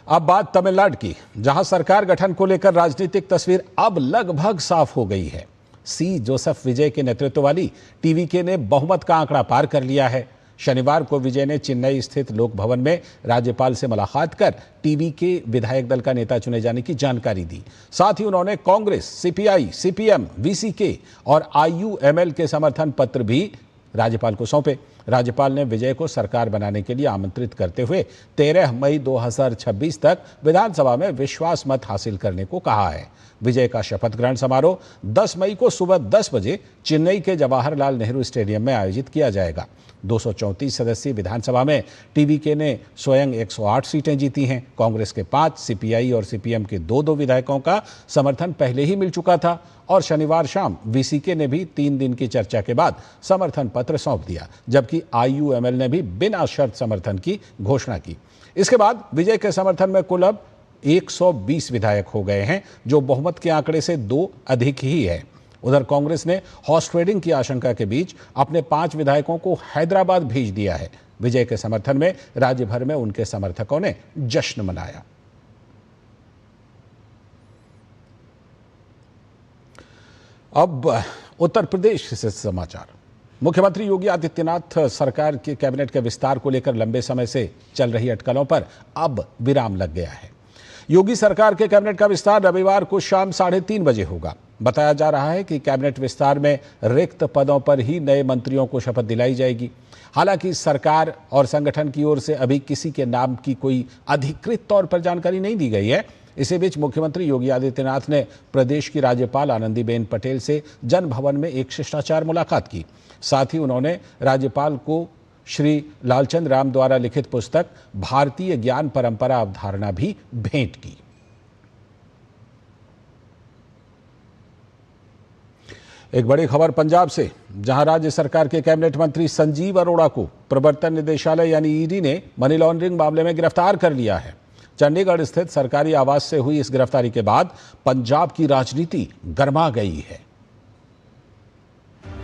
अब बात तमिलनाडु की, जहां सरकार गठन को लेकर राजनीतिक तस्वीर अब लगभग साफ हो गई है। सी जोसेफ विजय के नेतृत्व वाली टीवीके ने बहुमत का आंकड़ा पार कर लिया है। शनिवार को विजय ने चेन्नई स्थित लोक भवन में राज्यपाल से मुलाकात कर टीवीके विधायक दल का नेता चुने जाने की जानकारी दी। साथ ही उन्होंने कांग्रेस, सीपीआई, सीपीएम, वीसीके और आईयूएमएल के समर्थन पत्र भी राज्यपाल को सौंपे। राज्यपाल ने विजय को सरकार बनाने के लिए आमंत्रित करते हुए 13 मई 2026 तक विधानसभा में विश्वास मत हासिल करने को कहा है। विजय का शपथ ग्रहण समारोह 10 मई को सुबह 10 बजे चेन्नई के जवाहरलाल नेहरू स्टेडियम में आयोजित किया जाएगा। 234 सदस्यीय विधानसभा में टीवीके ने स्वयं 108 सीटें जीती हैं। कांग्रेस के 5, सीपीआई और सीपीएम के 2 विधायकों का समर्थन पहले ही मिल चुका था और शनिवार शाम वीसीके ने भी 3 दिन की चर्चा के बाद समर्थन पत्र सौंप दिया, जबकि आईयूएमएल ने भी बिना शर्त समर्थन की घोषणा की। इसके बाद विजय के समर्थन में कुल अब 120 विधायक हो गए हैं, जो बहुमत के आंकड़े से 2 अधिक ही है। उधर कांग्रेस ने हॉर्स ट्रेडिंग की आशंका के बीच अपने 5 विधायकों को हैदराबाद भेज दिया है। विजय के समर्थन में राज्य भर में उनके समर्थकों ने जश्न मनाया। अब उत्तर प्रदेश से समाचार। मुख्यमंत्री योगी आदित्यनाथ सरकार के कैबिनेट के विस्तार को लेकर लंबे समय से चल रही अटकलों पर अब विराम लग गया है। योगी सरकार के कैबिनेट का विस्तार रविवार को शाम 3:30 बजे होगा। बताया जा रहा है कि कैबिनेट विस्तार में रिक्त पदों पर ही नए मंत्रियों को शपथ दिलाई जाएगी। हालांकि सरकार और संगठन की ओर से अभी किसी के नाम की कोई अधिकृत तौर पर जानकारी नहीं दी गई है। इसी बीच मुख्यमंत्री योगी आदित्यनाथ ने प्रदेश की राज्यपाल आनंदीबेन पटेल से जन भवन में एक शिष्टाचार मुलाकात की। साथ ही उन्होंने राज्यपाल को श्री लालचंद राम द्वारा लिखित पुस्तक भारतीय ज्ञान परंपरा अवधारणा भी भेंट की। एक बड़ी खबर पंजाब से, जहां राज्य सरकार के कैबिनेट मंत्री संजीव अरोड़ा को प्रवर्तन निदेशालय यानी ईडी ने मनी लॉन्ड्रिंग मामले में गिरफ्तार कर लिया है। चंडीगढ़ स्थित सरकारी आवास से हुई इस गिरफ्तारी के बाद पंजाब की राजनीति गर्मा गई है।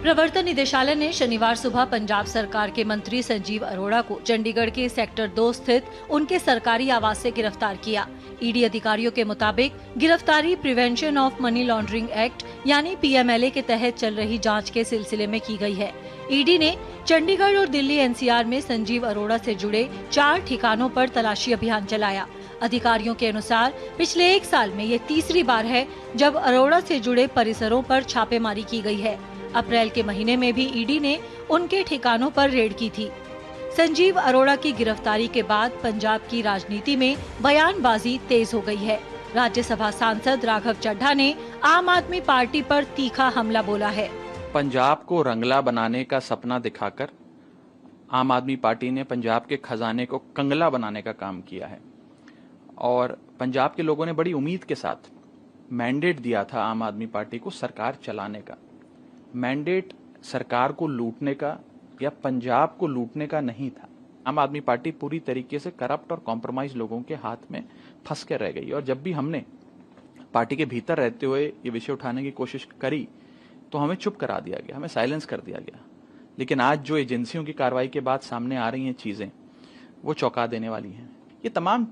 प्रवर्तन निदेशालय ने शनिवार सुबह पंजाब सरकार के मंत्री संजीव अरोड़ा को चंडीगढ़ के सेक्टर 2 स्थित उनके सरकारी आवास से गिरफ्तार किया। ईडी अधिकारियों के मुताबिक गिरफ्तारी prevention of money laundering act यानी पीएमएलए के तहत चल रही जांच के सिलसिले में की गई है। ईडी ने चंडीगढ़ और दिल्ली एनसीआर में संजीव अरोड़ा से जुड़े 4 ठिकानों पर तलाशी अभियान चलाया। अधिकारियों के अनुसार पिछले 1 साल में ये तीसरी बार है जब अरोड़ा से जुड़े परिसरों पर छापेमारी की गई है। अप्रैल के महीने में भी ईडी ने उनके ठिकानों पर रेड की थी। संजीव अरोड़ा की गिरफ्तारी के बाद पंजाब की राजनीति में बयानबाजी तेज हो गई है। राज्यसभा सांसद राघव चड्ढा ने आम आदमी पार्टी पर तीखा हमला बोला है। पंजाब को रंगला बनाने का सपना दिखाकर आम आदमी पार्टी ने पंजाब के खजाने को कंगला बनाने का काम किया है और पंजाब के लोगों ने बड़ी उम्मीद के साथ मैंडेट दिया था आम आदमी पार्टी को सरकार चलाने का। मैंडेट सरकार को लूटने का या पंजाब को लूटने का नहीं था। आम आदमी पार्टी पूरी तरीके से करप्ट और कॉम्प्रोमाइज लोगों के हाथ में फंस कर रह गई और जब भी हमने पार्टी के भीतर रहते हुए ये विषय उठाने की कोशिश करी तो हमें चुप करा दिया गया, हमें साइलेंस कर दिया गया। लेकिन आज जो एजेंसियों की कार्रवाई के बाद सामने आ रही हैं चीज़ें, वो चौंका देने वाली हैं। ये तमाम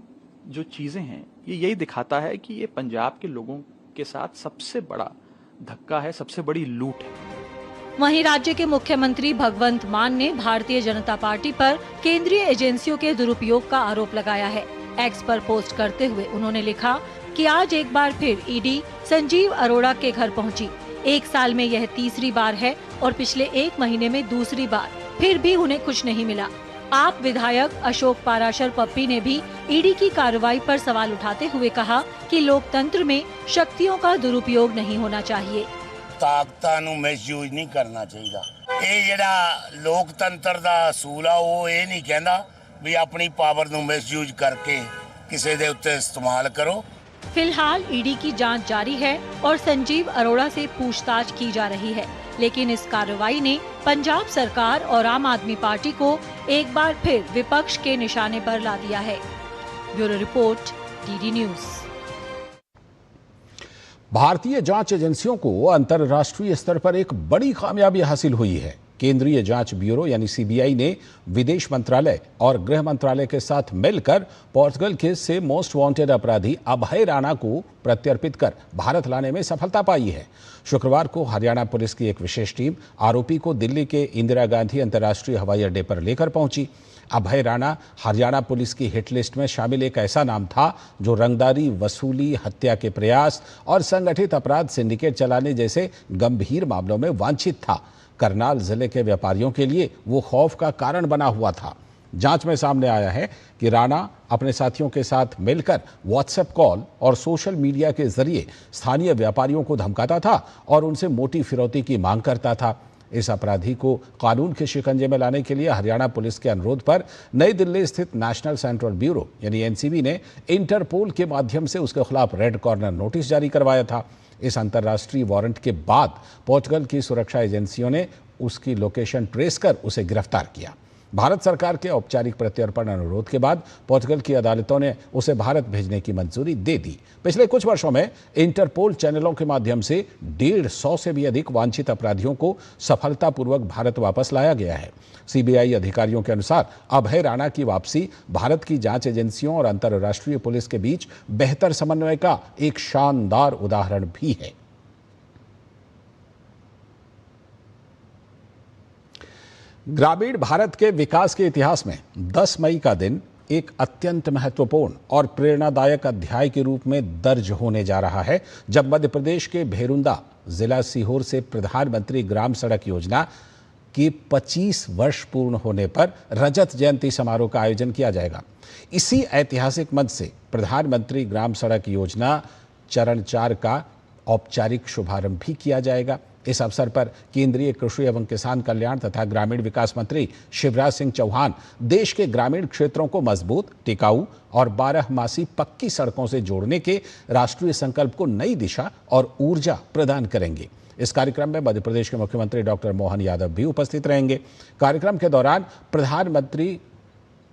जो चीज़ें हैं ये यही दिखाता है कि ये पंजाब के लोगों के साथ सबसे बड़ा धक्का है, सबसे बड़ी लूट है। वहीं राज्य के मुख्यमंत्री भगवंत मान ने भारतीय जनता पार्टी पर केंद्रीय एजेंसियों के दुरुपयोग का आरोप लगाया है। एक्स पर पोस्ट करते हुए उन्होंने लिखा कि आज एक बार फिर ईडी संजीव अरोड़ा के घर पहुंची। 1 साल में यह तीसरी बार है और पिछले 1 महीने में दूसरी बार, फिर भी उन्हें कुछ नहीं मिला। आप विधायक अशोक पाराशर पप्पी ने भी ईडी की कार्रवाई पर सवाल उठाते हुए कहा कि लोकतंत्र में शक्तियों का दुरुपयोग नहीं होना चाहिए। ताकतां नूं मिसयूज नहीं करना चाहिए। ये जिहड़ा लोकतंत्र दा असूल आ वो ये नहीं कहंदा भी अपनी पावर नूं मिसयूज करके किसी दे उत्ते इस्तेमाल करो। फिलहाल ईडी की जांच जारी है और संजीव अरोड़ा से पूछताछ की जा रही है, लेकिन इस कार्रवाई ने पंजाब सरकार और आम आदमी पार्टी को एक बार फिर विपक्ष के निशाने पर ला दिया है। Bureau report, DD news. भारतीय जांच एजेंसियों को अंतर्राष्ट्रीय स्तर पर एक बड़ी कामयाबी हासिल हुई है। केंद्रीय जांच ब्यूरो यानी सीबीआई ने विदेश मंत्रालय और गृह मंत्रालय के साथ मिलकर पोर्टुगल केस से मोस्ट वांटेड अपराधी अभय राणा को प्रत्यर्पित कर भारत लाने में सफलता पाई है। शुक्रवार को हरियाणा पुलिस की एक विशेष टीम आरोपी को दिल्ली के इंदिरा गांधी अंतर्राष्ट्रीय हवाई अड्डे पर लेकर पहुंची। अभय राणा हरियाणा पुलिस की हिट लिस्ट में शामिल एक ऐसा नाम था जो रंगदारी, वसूली, हत्या के प्रयास और संगठित अपराध सिंडिकेट चलाने जैसे गंभीर मामलों में वांछित था। करनाल जिले के व्यापारियों के लिए वो खौफ का कारण बना हुआ था। जांच में सामने आया है कि राणा अपने साथियों के साथ मिलकर व्हाट्सएप कॉल और सोशल मीडिया के जरिए स्थानीय व्यापारियों को धमकाता था और उनसे मोटी फिरौती की मांग करता था। इस अपराधी को कानून के शिकंजे में लाने के लिए हरियाणा पुलिस के अनुरोध पर नई दिल्ली स्थित नेशनल सेंट्रल ब्यूरो यानी एनसीबी ने इंटरपोल के माध्यम से उसके खिलाफ रेड कॉर्नर नोटिस जारी करवाया था। इस अंतर्राष्ट्रीय वारंट के बाद पोर्चुगल की सुरक्षा एजेंसियों ने उसकी लोकेशन ट्रेस कर उसे गिरफ्तार किया। भारत सरकार के औपचारिक प्रत्यर्पण अनुरोध के बाद पोर्चुगल की अदालतों ने उसे भारत भेजने की मंजूरी दे दी। पिछले कुछ वर्षों में इंटरपोल चैनलों के माध्यम से 150 से भी अधिक वांछित अपराधियों को सफलतापूर्वक भारत वापस लाया गया है। सीबीआई अधिकारियों के अनुसार अभय राणा की वापसी भारत की जांच एजेंसियों और अंतर्राष्ट्रीय पुलिस के बीच बेहतर समन्वय का एक शानदार उदाहरण भी है। ग्रामीण भारत के विकास के इतिहास में 10 मई का दिन एक अत्यंत महत्वपूर्ण और प्रेरणादायक अध्याय के रूप में दर्ज होने जा रहा है, जब मध्य प्रदेश के भेरुंदा जिला सीहोर से प्रधानमंत्री ग्राम सड़क योजना के 25 वर्ष पूर्ण होने पर रजत जयंती समारोह का आयोजन किया जाएगा। इसी ऐतिहासिक मंच से प्रधानमंत्री ग्राम सड़क योजना चरण 4 का औपचारिक शुभारंभ भी किया जाएगा। इस अवसर पर केंद्रीय कृषि एवं किसान कल्याण तथा ग्रामीण विकास मंत्री शिवराज सिंह चौहान देश के ग्रामीण क्षेत्रों को मजबूत, टिकाऊ और 12मासी पक्की सड़कों से जोड़ने के राष्ट्रीय संकल्प को नई दिशा और ऊर्जा प्रदान करेंगे। इस कार्यक्रम में मध्य प्रदेश के मुख्यमंत्री डॉक्टर मोहन यादव भी उपस्थित रहेंगे। कार्यक्रम के दौरान प्रधानमंत्री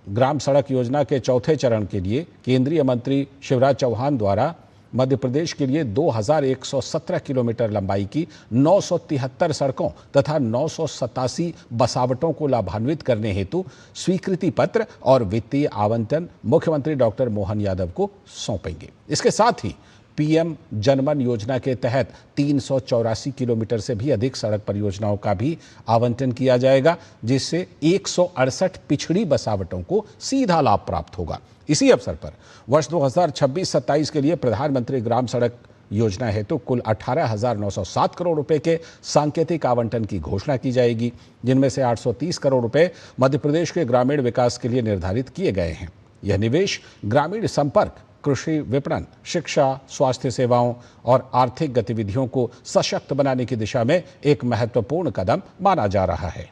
ग्राम सड़क योजना के चौथे चरण के लिए केंद्रीय मंत्री शिवराज चौहान द्वारा मध्य प्रदेश के लिए 2117 किलोमीटर लंबाई की 973 सड़कों तथा 987 बसावटों को लाभान्वित करने हेतु स्वीकृति पत्र और वित्तीय आवंटन मुख्यमंत्री डॉक्टर मोहन यादव को सौंपेंगे। इसके साथ ही पीएम जनमन योजना के तहत 384 किलोमीटर से भी अधिक सड़क परियोजनाओं का भी आवंटन किया जाएगा, जिससे 168 पिछड़ी बसावटों को सीधा लाभ प्राप्त होगा। इसी अवसर पर वर्ष 2026-27 के लिए प्रधानमंत्री ग्राम सड़क योजना हेतु कुल 18,907 करोड़ रुपए के सांकेतिक आवंटन की घोषणा की जाएगी, जिनमें से 830 करोड़ रुपए मध्य प्रदेश के ग्रामीण विकास के लिए निर्धारित किए गए हैं। यह निवेश ग्रामीण संपर्क, कृषि विपणन, शिक्षा, स्वास्थ्य सेवाओं और आर्थिक गतिविधियों को सशक्त बनाने की दिशा में एक महत्वपूर्ण कदम माना जा रहा है।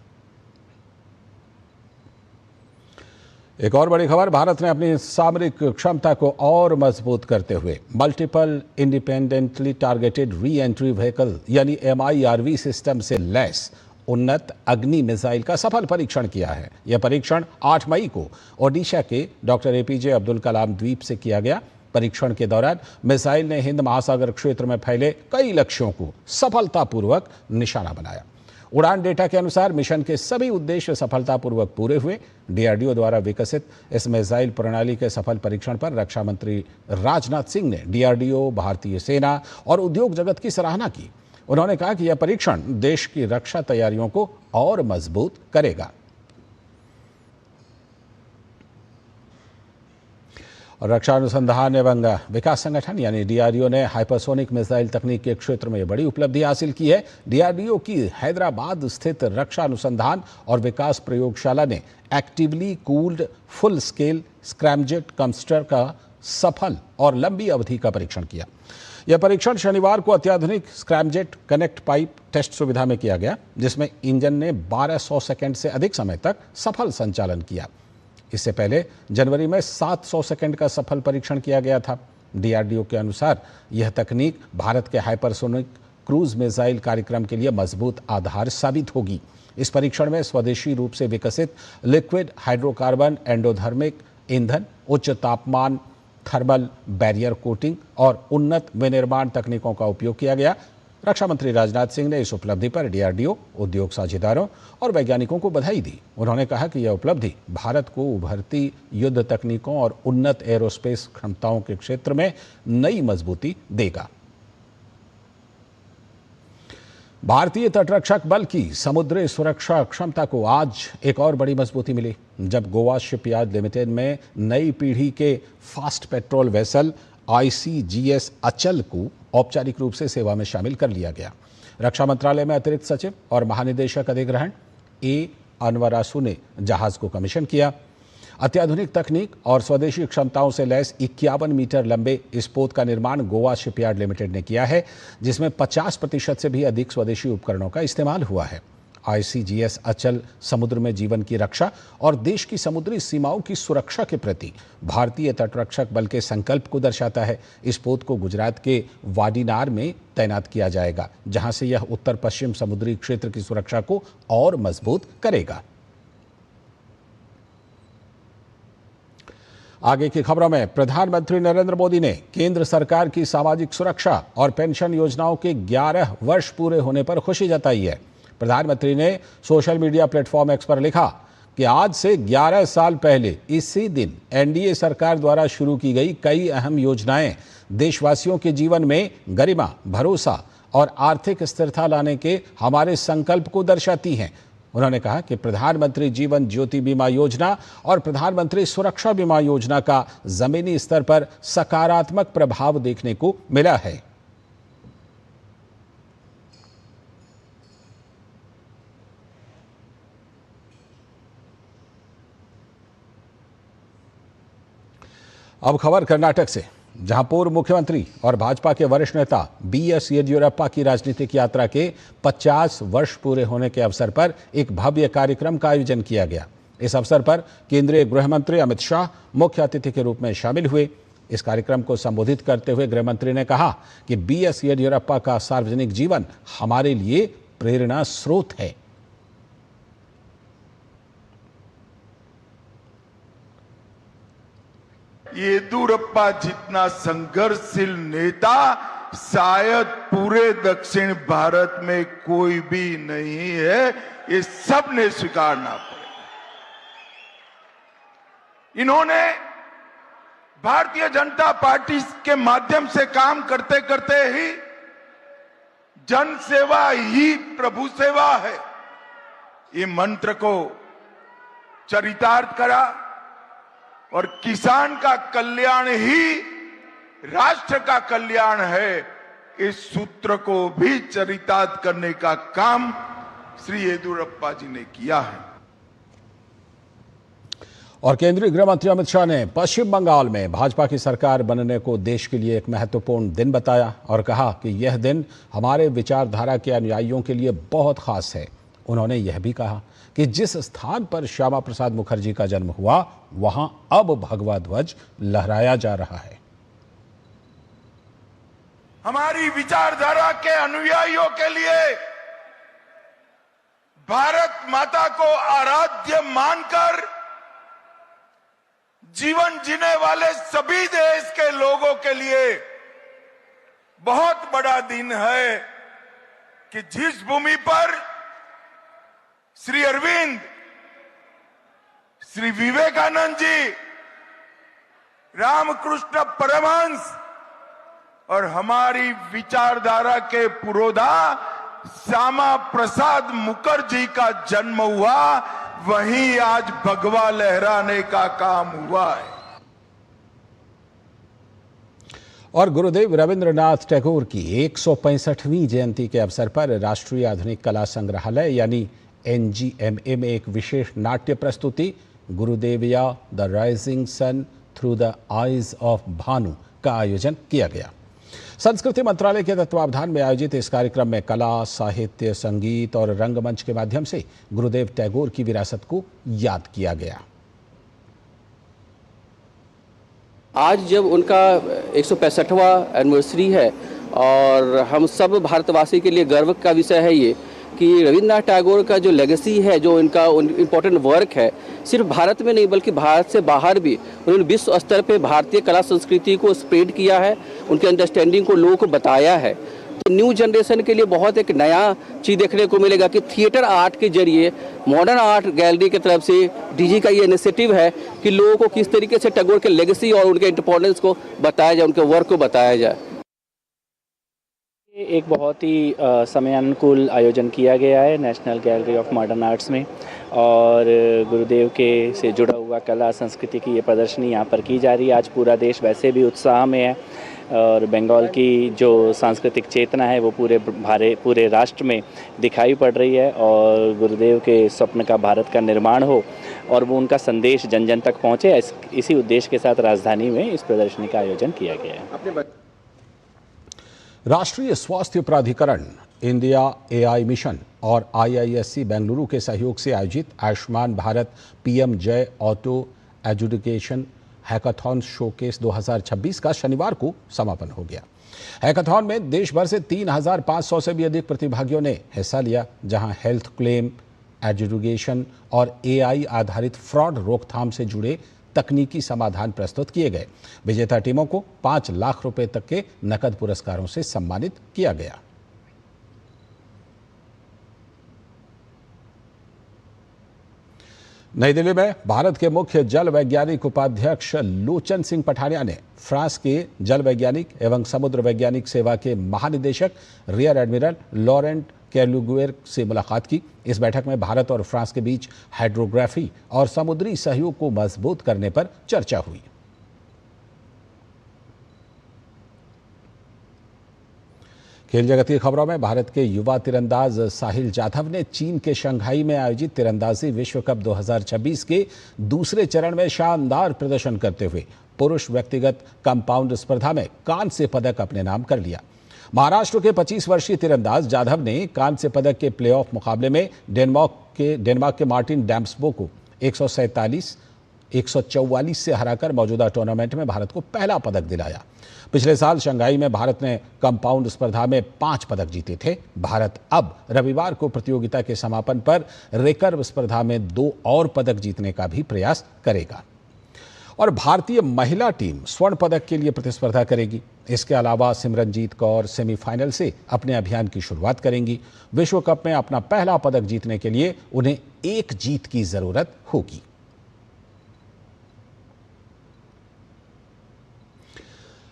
एक और बड़ी खबर, भारत ने अपनी सामरिक क्षमता को और मजबूत करते हुए multiple independently targeted re entry vehicle यानी MIRV सिस्टम से लैस उन्नत अग्नि मिसाइल का सफल परीक्षण किया है। यह परीक्षण 8 मई को ओडिशा के डॉक्टर APJ अब्दुल कलाम द्वीप से किया गया। परीक्षण के दौरान मिसाइल ने हिंद महासागर क्षेत्र में फैले कई लक्ष्यों को सफलतापूर्वक निशाना बनाया। उड़ान डेटा के अनुसार मिशन के सभी उद्देश्य सफलतापूर्वक पूरे हुए। DRDO द्वारा विकसित इस मिसाइल प्रणाली के सफल परीक्षण पर रक्षा मंत्री राजनाथ सिंह ने DRDO, भारतीय सेना और उद्योग जगत की सराहना की। उन्होंने कहा कि यह परीक्षण देश की रक्षा तैयारियों को और मजबूत करेगा। और रक्षा अनुसंधान एवं विकास संगठन यानी DRDO ने हाइपरसोनिक मिसाइल तकनीक के क्षेत्र में बड़ी उपलब्धि हासिल की है। DRDO की हैदराबाद स्थित रक्षा अनुसंधान और विकास प्रयोगशाला ने actively cooled full scale scramjet combustor का सफल और लंबी अवधि का परीक्षण किया। यह परीक्षण शनिवार को अत्याधुनिक स्क्रैमजेट कनेक्ट पाइप टेस्ट सुविधा में किया गया, जिसमें इंजन ने 1200 सेकंड से अधिक समय तक सफल संचालन किया। इससे पहले जनवरी में 700 सेकंड का सफल परीक्षण किया गया था। DRDO के अनुसार यह तकनीक भारत के हाइपरसोनिक क्रूज मिसाइल कार्यक्रम के लिए मजबूत आधार साबित होगी। इस परीक्षण में स्वदेशी रूप से विकसित लिक्विड हाइड्रोकार्बन एंडोथर्मिक ईंधन, उच्च तापमान थर्मल बैरियर कोटिंग और उन्नत विनिर्माण तकनीकों का उपयोग किया गया। रक्षा मंत्री राजनाथ सिंह ने इस उपलब्धि पर DRDO, उद्योग साझेदारों और वैज्ञानिकों को बधाई दी। उन्होंने कहा कि यह उपलब्धि भारत को उभरती युद्ध तकनीकों और उन्नत एरोस्पेस क्षमताओं के क्षेत्र में नई मजबूती देगा। भारतीय तटरक्षक बल की समुद्री सुरक्षा क्षमता को आज एक और बड़ी मजबूती मिली, जब गोवा शिपयार्ड लिमिटेड में नई पीढ़ी के फास्ट पेट्रोल वेसल ICGS अचल को औपचारिक रूप से सेवा में शामिल कर लिया गया। रक्षा मंत्रालय में अतिरिक्त सचिव और महानिदेशक अधिग्रहण ए अनवरासु ने जहाज को कमीशन किया। अत्याधुनिक तकनीक और स्वदेशी क्षमताओं से लैस 51 मीटर लंबे इस पोत का निर्माण गोवा शिपयार्ड लिमिटेड ने किया है, जिसमें 50% से भी अधिक स्वदेशी उपकरणों का इस्तेमाल हुआ है। ICGS अचल समुद्र में जीवन की रक्षा और देश की समुद्री सीमाओं की सुरक्षा के प्रति भारतीय तटरक्षक बल के संकल्प को दर्शाता है। इस पोत को गुजरात के वाडीनार में तैनात किया जाएगा, जहां से यह उत्तर पश्चिम समुद्री क्षेत्र की सुरक्षा को और मजबूत करेगा। आगे की खबरों में प्रधानमंत्री नरेंद्र मोदी ने केंद्र सरकार की सामाजिक सुरक्षा और पेंशन योजनाओं के 11 वर्ष पूरे होने पर खुशी जताई है। प्रधानमंत्री ने सोशल मीडिया प्लेटफॉर्म एक्स पर लिखा कि आज से 11 साल पहले इसी दिन एनडीए सरकार द्वारा शुरू की गई कई अहम योजनाएं देशवासियों के जीवन में गरिमा, भरोसा और आर्थिक स्थिरता लाने के हमारे संकल्प को दर्शाती हैं। उन्होंने कहा कि प्रधानमंत्री जीवन ज्योति बीमा योजना और प्रधानमंत्री सुरक्षा बीमा योजना का जमीनी स्तर पर सकारात्मक प्रभाव देखने को मिला है। अब खबर कर्नाटक से, जहां पूर्व मुख्यमंत्री और भाजपा के वरिष्ठ नेता BS येदियुरप्पा की राजनीतिक यात्रा के 50 वर्ष पूरे होने के अवसर पर एक भव्य कार्यक्रम का आयोजन किया गया। इस अवसर पर केंद्रीय गृह मंत्री अमित शाह मुख्य अतिथि के रूप में शामिल हुए। इस कार्यक्रम को संबोधित करते हुए गृह मंत्री ने कहा कि BS येदियुरप्पा का सार्वजनिक जीवन हमारे लिए प्रेरणा स्रोत है। येदियुरप्पा जितना संघर्षशील नेता शायद पूरे दक्षिण भारत में कोई भी नहीं है, ये सब ने स्वीकारना पड़ेगा। इन्होंने भारतीय जनता पार्टी के माध्यम से काम करते करते ही जन सेवा ही प्रभु सेवा है, ये मंत्र को चरितार्थ करा और किसान का कल्याण ही राष्ट्र का कल्याण है, इस सूत्र को भी चरितार्थ करने का काम श्री येदियुरप्पा जी ने किया है। और केंद्रीय गृह मंत्री अमित शाह ने पश्चिम बंगाल में भाजपा की सरकार बनने को देश के लिए एक महत्वपूर्ण दिन बताया और कहा कि यह दिन हमारे विचारधारा के अनुयायियों के लिए बहुत खास है। उन्होंने यह भी कहा कि जिस स्थान पर श्यामा प्रसाद मुखर्जी का जन्म हुआ, वहां अब भगवा ध्वज लहराया जा रहा है। हमारी विचारधारा के अनुयायियों के लिए भारत माता को आराध्य मानकर जीवन जीने वाले सभी देश के लोगों के लिए बहुत बड़ा दिन है कि जिस भूमि पर श्री अरविंद, श्री विवेकानंद जी, रामकृष्ण परमहंस और हमारी विचारधारा के पुरोधा श्यामा प्रसाद मुखर्जी का जन्म हुआ, वहीं आज भगवा लहराने का काम हुआ है। और गुरुदेव रविंद्रनाथ टैगोर की 165वीं जयंती के अवसर पर राष्ट्रीय आधुनिक कला संग्रहालय यानी NGMA में एक विशेष नाट्य प्रस्तुति गुरुदेविया the rising sun through the eyes of Bhanu का आयोजन किया गया। संस्कृति मंत्रालय के तत्वावधान में आयोजित इस कार्यक्रम में कला, साहित्य, संगीत और रंगमंच के माध्यम से गुरुदेव टैगोर की विरासत को याद किया गया। आज जब उनका 165वां एनिवर्सरी है और हम सब भारतवासी के लिए गर्व का विषय है ये कि रविंद्रनाथ टैगोर का जो लेगेसी है, जो इनका इम्पोर्टेंट वर्क है, सिर्फ भारत में नहीं बल्कि भारत से बाहर भी उन्होंने विश्व स्तर पे भारतीय कला संस्कृति को स्प्रेड किया है, उनके अंडरस्टैंडिंग को लोगों को बताया है। तो न्यू जनरेशन के लिए बहुत एक नया चीज़ देखने को मिलेगा कि थिएटर आर्ट के जरिए मॉडर्न आर्ट गैलरी की तरफ से DG का ये इनिशिएटिव है कि लोगों को किस तरीके से टैगोर के लेगेसी और उनके इम्पोर्टेंस को बताया जाए, उनके वर्क को बताया जाए। एक बहुत ही समयानुकूल आयोजन किया गया है national gallery of modern arts में, और गुरुदेव के से जुड़ा हुआ कला संस्कृति की ये प्रदर्शनी यहाँ पर की जा रही है। आज पूरा देश वैसे भी उत्साह में है। और बंगाल की जो सांस्कृतिक चेतना है वो पूरे राष्ट्र में दिखाई पड़ रही है और गुरुदेव के स्वप्न का भारत का निर्माण हो और वो उनका संदेश जन जन तक पहुँचे, इसी उद्देश्य के साथ राजधानी में इस प्रदर्शनी का आयोजन किया गया है। राष्ट्रीय स्वास्थ्य प्राधिकरण, इंडिया AI मिशन और IISc बेंगलुरु के सहयोग से आयोजित आयुष्मान भारत PM जय ऑटो एजुकेशन हैकाथॉन शोकेस 2026 का शनिवार को समापन हो गया। हैकाथॉन में देश भर से 3,500 से भी अधिक प्रतिभागियों ने हिस्सा लिया, जहां हेल्थ क्लेम, एजुकेशन और AI आधारित फ्रॉड रोकथाम से जुड़े तकनीकी समाधान प्रस्तुत किए गए। विजेता टीमों को 5 लाख रुपए तक के नकद पुरस्कारों से सम्मानित किया गया। नई दिल्ली में भारत के मुख्य जल वैज्ञानिक उपाध्यक्ष लोचन सिंह पठानिया ने फ्रांस के जल वैज्ञानिक एवं समुद्र वैज्ञानिक सेवा के महानिदेशक रियर एडमिरल लॉरेंट कैलुगुएर से मुलाकात की। इस बैठक में भारत और फ्रांस के बीच हाइड्रोग्राफी और समुद्री सहयोग को मजबूत करने पर चर्चा हुई। खेल जगत की खबरों में भारत के युवा तीरंदाज साहिल जाधव ने चीन के शंघाई में आयोजित तीरंदाजी विश्व कप 2026 के दूसरे चरण में शानदार प्रदर्शन करते हुए पुरुष व्यक्तिगत कंपाउंड स्पर्धा में कांस्य पदक अपने नाम कर लिया। महाराष्ट्र के 25 वर्षीय तीरंदाज जाधव ने कांस्य पदक के प्लेऑफ मुकाबले में डेनमार्क के मार्टिन डैम्सबो को 144 से हराकर मौजूदा टूर्नामेंट में भारत को पहला पदक दिलाया। पिछले साल शंघाई में भारत ने कंपाउंड स्पर्धा में 5 पदक जीते थे। भारत अब रविवार को प्रतियोगिता के समापन पर रिकर्व स्पर्धा में 2 और पदक जीतने का भी प्रयास करेगा। और भारतीय महिला टीम स्वर्ण पदक के लिए प्रतिस्पर्धा करेगी। इसके अलावा सिमरनजीत कौर सेमीफाइनल से अपने अभियान की शुरुआत करेंगी। विश्व कप में अपना पहला पदक जीतने के लिए उन्हें 1 जीत की जरूरत होगी।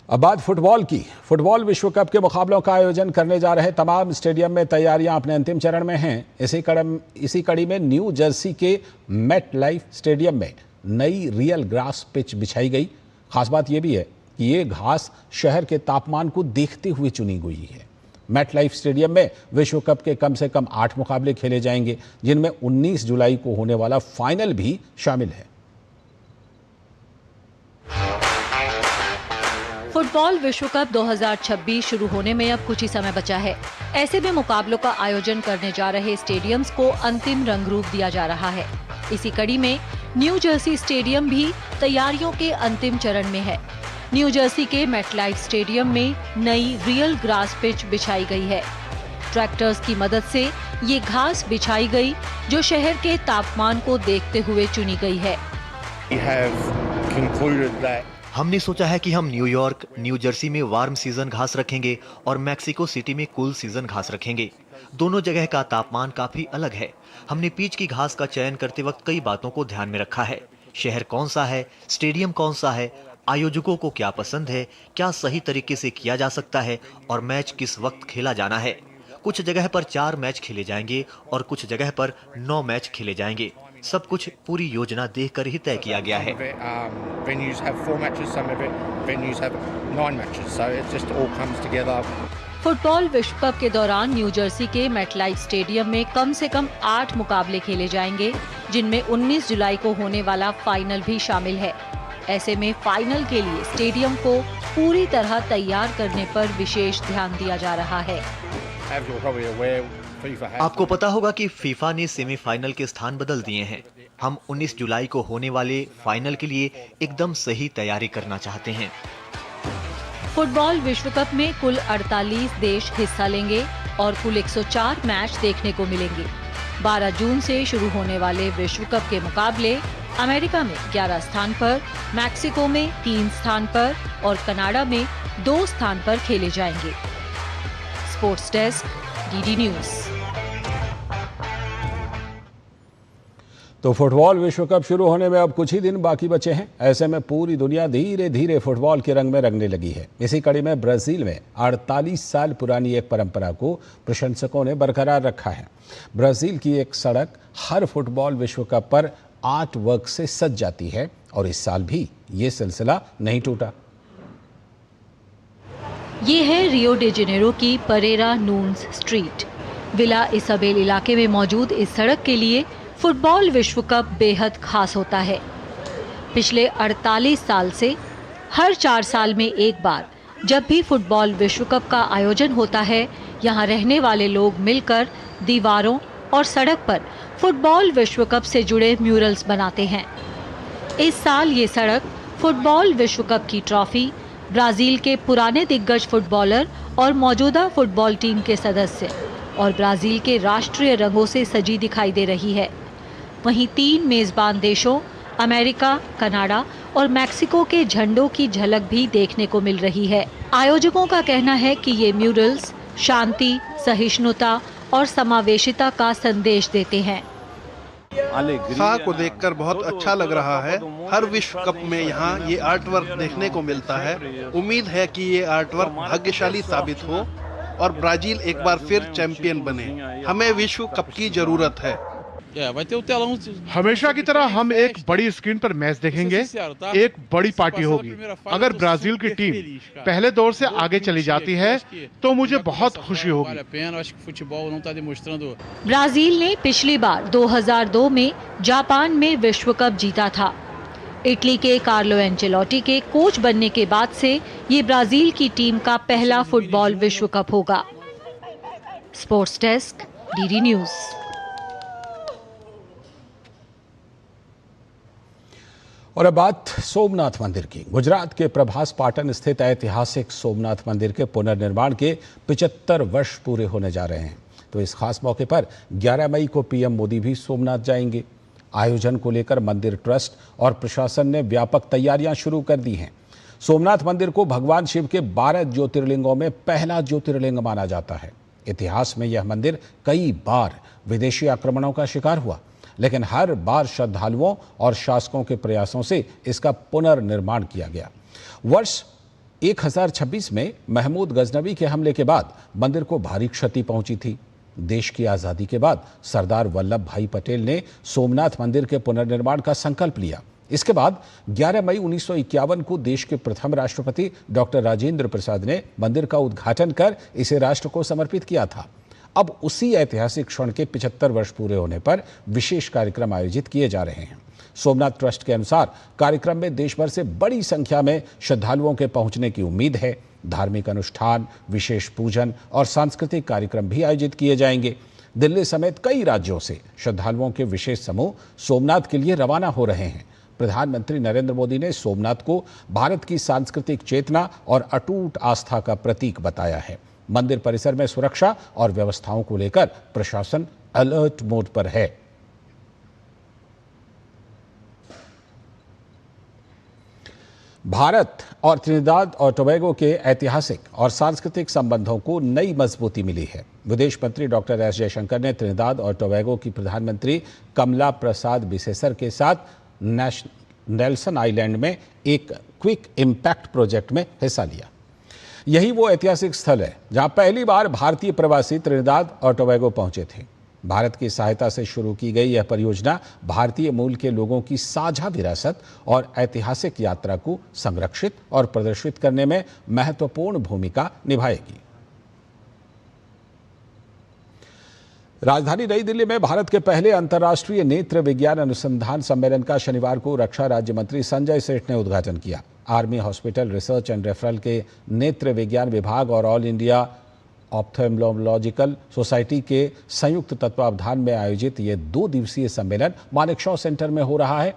अब बात फुटबॉल की। फुटबॉल विश्व कप के मुकाबलों का आयोजन करने जा रहे तमाम स्टेडियम में तैयारियां अपने अंतिम चरण में हैं। इसी कड़ी में न्यू जर्सी के मेट लाइफ स्टेडियम में नई रियल ग्रास पिच बिछाई गई। खास बात यह भी है कि ये घास शहर के तापमान को देखते हुए चुनी गई है। मेट लाइफ स्टेडियम में विश्व कप के कम से कम 8 मुकाबले खेले जाएंगे, जिनमें 19 जुलाई को होने वाला फाइनल भी शामिल है। फुटबॉल विश्व कप 2026 शुरू होने में अब कुछ ही समय बचा है। ऐसे में मुकाबलों का आयोजन करने जा रहे स्टेडियम्स को अंतिम रंग रूप दिया जा रहा है। इसी कड़ी में न्यू जर्सी स्टेडियम भी तैयारियों के अंतिम चरण में है। न्यू जर्सी के मेटलाइफ स्टेडियम में नई रियल ग्रास पिच बिछाई गई है। ट्रैक्टर्स की मदद से ये घास बिछाई गई, जो शहर के तापमान को देखते हुए चुनी गई है। हमने सोचा है कि हम न्यूयॉर्क, न्यू जर्सी में वार्म सीजन घास रखेंगे और मैक्सिको सिटी में कूल सीजन घास रखेंगे। दोनों जगह का तापमान काफी अलग है। हमने पिच की घास का चयन करते वक्त कई बातों को ध्यान में रखा है। शहर कौन सा है, स्टेडियम कौन सा है, आयोजकों को क्या पसंद है, क्या सही तरीके से किया जा सकता है और मैच किस वक्त खेला जाना है। कुछ जगह पर 4 मैच खेले जाएंगे और कुछ जगह पर 9 मैच खेले जाएंगे। सब कुछ पूरी योजना देखकर ही तय किया गया है। फुटबॉल विश्व कप के दौरान न्यू जर्सी के मेटलाइफ स्टेडियम में कम से कम 8 मुकाबले खेले जाएंगे, जिनमें 19 जुलाई को होने वाला फाइनल भी शामिल है। ऐसे में फाइनल के लिए स्टेडियम को पूरी तरह तैयार करने पर विशेष ध्यान दिया जा रहा है। आपको पता होगा कि फीफा ने सेमीफाइनल के स्थान बदल दिए हैं। हम 19 जुलाई को होने वाले फाइनल के लिए एकदम सही तैयारी करना चाहते हैं। फुटबॉल विश्व कप में कुल 48 देश हिस्सा लेंगे और कुल 104 मैच देखने को मिलेंगे। 12 जून से शुरू होने वाले विश्व कप के मुकाबले अमेरिका में 11 स्थान पर, मैक्सिको में 3 स्थान पर और कनाडा में 2 स्थान पर खेले जाएंगे। Sports desk, DD news. तो फुटबॉल विश्व कप शुरू होने में अब कुछ ही दिन बाकी बचे हैं। ऐसे में पूरी दुनिया धीरे धीरे फुटबॉल के रंग में रंगने लगी है। इसी कड़ी में ब्राजील में 48 साल पुरानी एक परंपरा को प्रशंसकों ने बरकरार रखा है। ब्राजील की एक सड़क हर फुटबॉल विश्व कप पर आर्ट वर्क से सज जाती है और इस साल भी ये सिलसिला नहीं टूटा। ये है रियो डी जेनेरो की Pereira Nunes street. Vila Isabel इलाके में मौजूद इस सड़क के लिए फुटबॉल विश्व कप बेहद खास होता है। पिछले 48 साल से हर 4 साल में एक बार जब भी फुटबॉल विश्व कप का आयोजन होता है, यहाँ रहने वाले लोग मिलकर दीवारों और सड़क पर फुटबॉल विश्व कप से जुड़े म्यूरल्स बनाते हैं। इस साल ये सड़क फुटबॉल विश्व कप की ट्रॉफी, ब्राजील के पुराने दिग्गज फुटबॉलर और मौजूदा फुटबॉल टीम के सदस्य और ब्राजील के राष्ट्रीय रंगों से सजी दिखाई दे रही है। वहीं 3 मेजबान देशों अमेरिका, कनाडा और मैक्सिको के झंडों की झलक भी देखने को मिल रही है। आयोजकों का कहना है कि ये म्यूरल्स शांति, सहिष्णुता और समावेशिता का संदेश देते हैं। उत्साह को देखकर बहुत अच्छा लग रहा है। हर विश्व कप में यहाँ ये आर्ट वर्क देखने को मिलता है। उम्मीद है कि ये आर्ट वर्क भाग्यशाली साबित हो और ब्राजील एक बार फिर चैंपियन बने। हमें विश्व कप की जरूरत है। हमेशा की तरह हम एक बड़ी स्क्रीन पर मैच देखेंगे। एक बड़ी पार्टी होगी। अगर ब्राजील की टीम पहले दौर से आगे चली जाती है तो मुझे बहुत खुशी होगी। ब्राजील ने पिछली बार 2002 में जापान में विश्व कप जीता था। इटली के कार्लो एंचेलोटी के कोच बनने के बाद से ये ब्राजील की टीम का पहला फुटबॉल विश्व कप होगा। Sports desk, DD news. और अब बात सोमनाथ मंदिर की। गुजरात के प्रभास पाटन स्थित ऐतिहासिक सोमनाथ मंदिर के पुनर्निर्माण के 75 वर्ष पूरे होने जा रहे हैं। तो इस खास मौके पर 11 मई को पीएम मोदी भी सोमनाथ जाएंगे। आयोजन को लेकर मंदिर ट्रस्ट और प्रशासन ने व्यापक तैयारियां शुरू कर दी हैं। सोमनाथ मंदिर को भगवान शिव के 12 ज्योतिर्लिंगों में पहला ज्योतिर्लिंग माना जाता है। इतिहास में यह मंदिर कई बार विदेशी आक्रमणों का शिकार हुआ, लेकिन हर बार श्रद्धालुओं और शासकों के प्रयासों से इसका पुनर्निर्माण किया गया। वर्ष 1026 में महमूद गजनवी के हमले के बाद मंदिर को भारी क्षति पहुंची थी। देश की आज़ादी के बाद सरदार वल्लभ भाई पटेल ने सोमनाथ मंदिर के पुनर्निर्माण का संकल्प लिया। इसके बाद 11 मई 1951 को देश के प्रथम राष्ट्रपति डॉक्टर राजेंद्र प्रसाद ने मंदिर का उद्घाटन कर इसे राष्ट्र को समर्पित किया था। अब उसी ऐतिहासिक क्षण के 75 वर्ष पूरे होने पर विशेष कार्यक्रम आयोजित किए जा रहे हैं। सोमनाथ ट्रस्ट के अनुसार कार्यक्रम में देश भर से बड़ी संख्या में श्रद्धालुओं के पहुंचने की उम्मीद है। धार्मिक अनुष्ठान, विशेष पूजन और सांस्कृतिक कार्यक्रम भी आयोजित किए जाएंगे। दिल्ली समेत कई राज्यों से श्रद्धालुओं के विशेष समूह सोमनाथ के लिए रवाना हो रहे हैं। प्रधानमंत्री नरेंद्र मोदी ने सोमनाथ को भारत की सांस्कृतिक चेतना और अटूट आस्था का प्रतीक बताया है। मंदिर परिसर में सुरक्षा और व्यवस्थाओं को लेकर प्रशासन अलर्ट मोड पर है। भारत और त्रिनिदाद और टोबैगो के ऐतिहासिक और सांस्कृतिक संबंधों को नई मजबूती मिली है। विदेश मंत्री डॉक्टर एस जयशंकर ने त्रिनिदाद और टोबैगो की प्रधानमंत्री कमला प्रसाद बिसेसर के साथ नेल्सन आइलैंड में एक क्विक इम्पैक्ट प्रोजेक्ट में हिस्सा लिया। यही वो ऐतिहासिक स्थल है जहां पहली बार भारतीय प्रवासी त्रिनिदाद और टोबैगो पहुंचे थे। भारत की सहायता से शुरू की गई यह परियोजना भारतीय मूल के लोगों की साझा विरासत और ऐतिहासिक यात्रा को संरक्षित और प्रदर्शित करने में महत्वपूर्ण भूमिका निभाएगी। राजधानी नई दिल्ली में भारत के पहले अंतर्राष्ट्रीय नेत्र विज्ञान अनुसंधान सम्मेलन का शनिवार को रक्षा राज्य मंत्री संजय सेठ ने उद्घाटन किया। Army hospital research and referral के नेत्र विज्ञान विभाग और ऑल इंडिया ऑप्थेल्मोलॉजिकल सोसाइटी के संयुक्त तत्वावधान में आयोजित ये 2 दिवसीय सम्मेलन मानेकशॉ सेंटर में हो रहा है।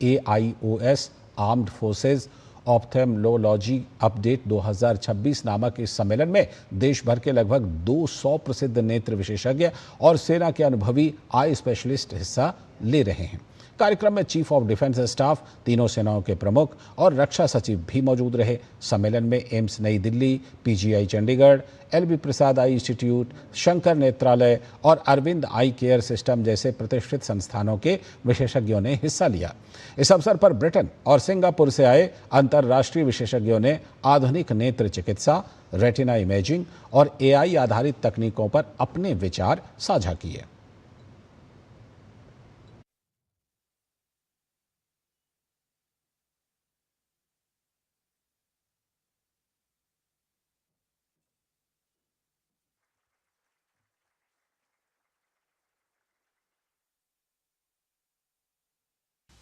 AIOS armed forces ophthalmology update 2026 नामक इस सम्मेलन में देश भर के लगभग 200 प्रसिद्ध नेत्र विशेषज्ञ और सेना के अनुभवी आई स्पेशलिस्ट हिस्सा ले रहे हैं। कार्यक्रम में चीफ ऑफ डिफेंस स्टाफ, तीनों सेनाओं के प्रमुख और रक्षा सचिव भी मौजूद रहे। सम्मेलन में एम्स नई दिल्ली, PGI चंडीगढ़, LB प्रसाद आई इंस्टीट्यूट, शंकर नेत्रालय और अरविंद आई केयर सिस्टम जैसे प्रतिष्ठित संस्थानों के विशेषज्ञों ने हिस्सा लिया। इस अवसर पर ब्रिटेन और सिंगापुर से आए अंतर्राष्ट्रीय विशेषज्ञों ने आधुनिक नेत्र चिकित्सा, रेटिना इमेजिंग और AI आधारित तकनीकों पर अपने विचार साझा किए।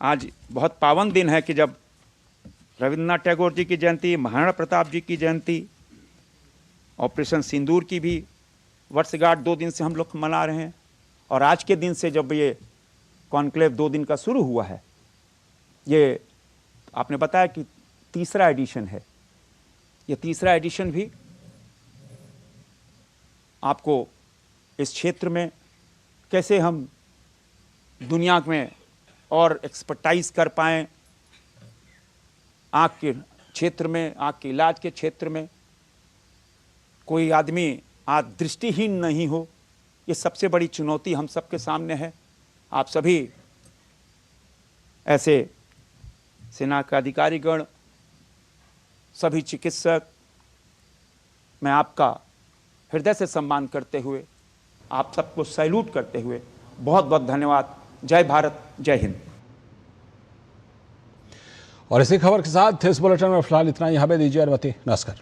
आज बहुत पावन दिन है कि जब रविंद्रनाथ टैगोर जी की जयंती, महाराणा प्रताप जी की जयंती, ऑपरेशन सिंदूर की भी वर्षगांठ 2 दिन से हम लोग मना रहे हैं, और आज के दिन से जब ये कॉन्क्लेव 2 दिन का शुरू हुआ है, ये आपने बताया कि तीसरा एडिशन है। ये तीसरा एडिशन भी आपको इस क्षेत्र में कैसे हम दुनिया में और एक्सपर्टाइज कर पाएँ, आँख के क्षेत्र में, आँख के इलाज के क्षेत्र में कोई आदमी आज दृष्टिहीन नहीं हो, ये सबसे बड़ी चुनौती हम सबके सामने है। आप सभी ऐसे सेना के अधिकारीगण, सभी चिकित्सक, मैं आपका हृदय से सम्मान करते हुए, आप सबको सैल्यूट करते हुए बहुत बहुत धन्यवाद। जय भारत, जय हिंद। और इसी खबर के साथ इस बुलेटिन में फिलहाल इतना ही। हमें दीजिए अनुमति। नमस्कार।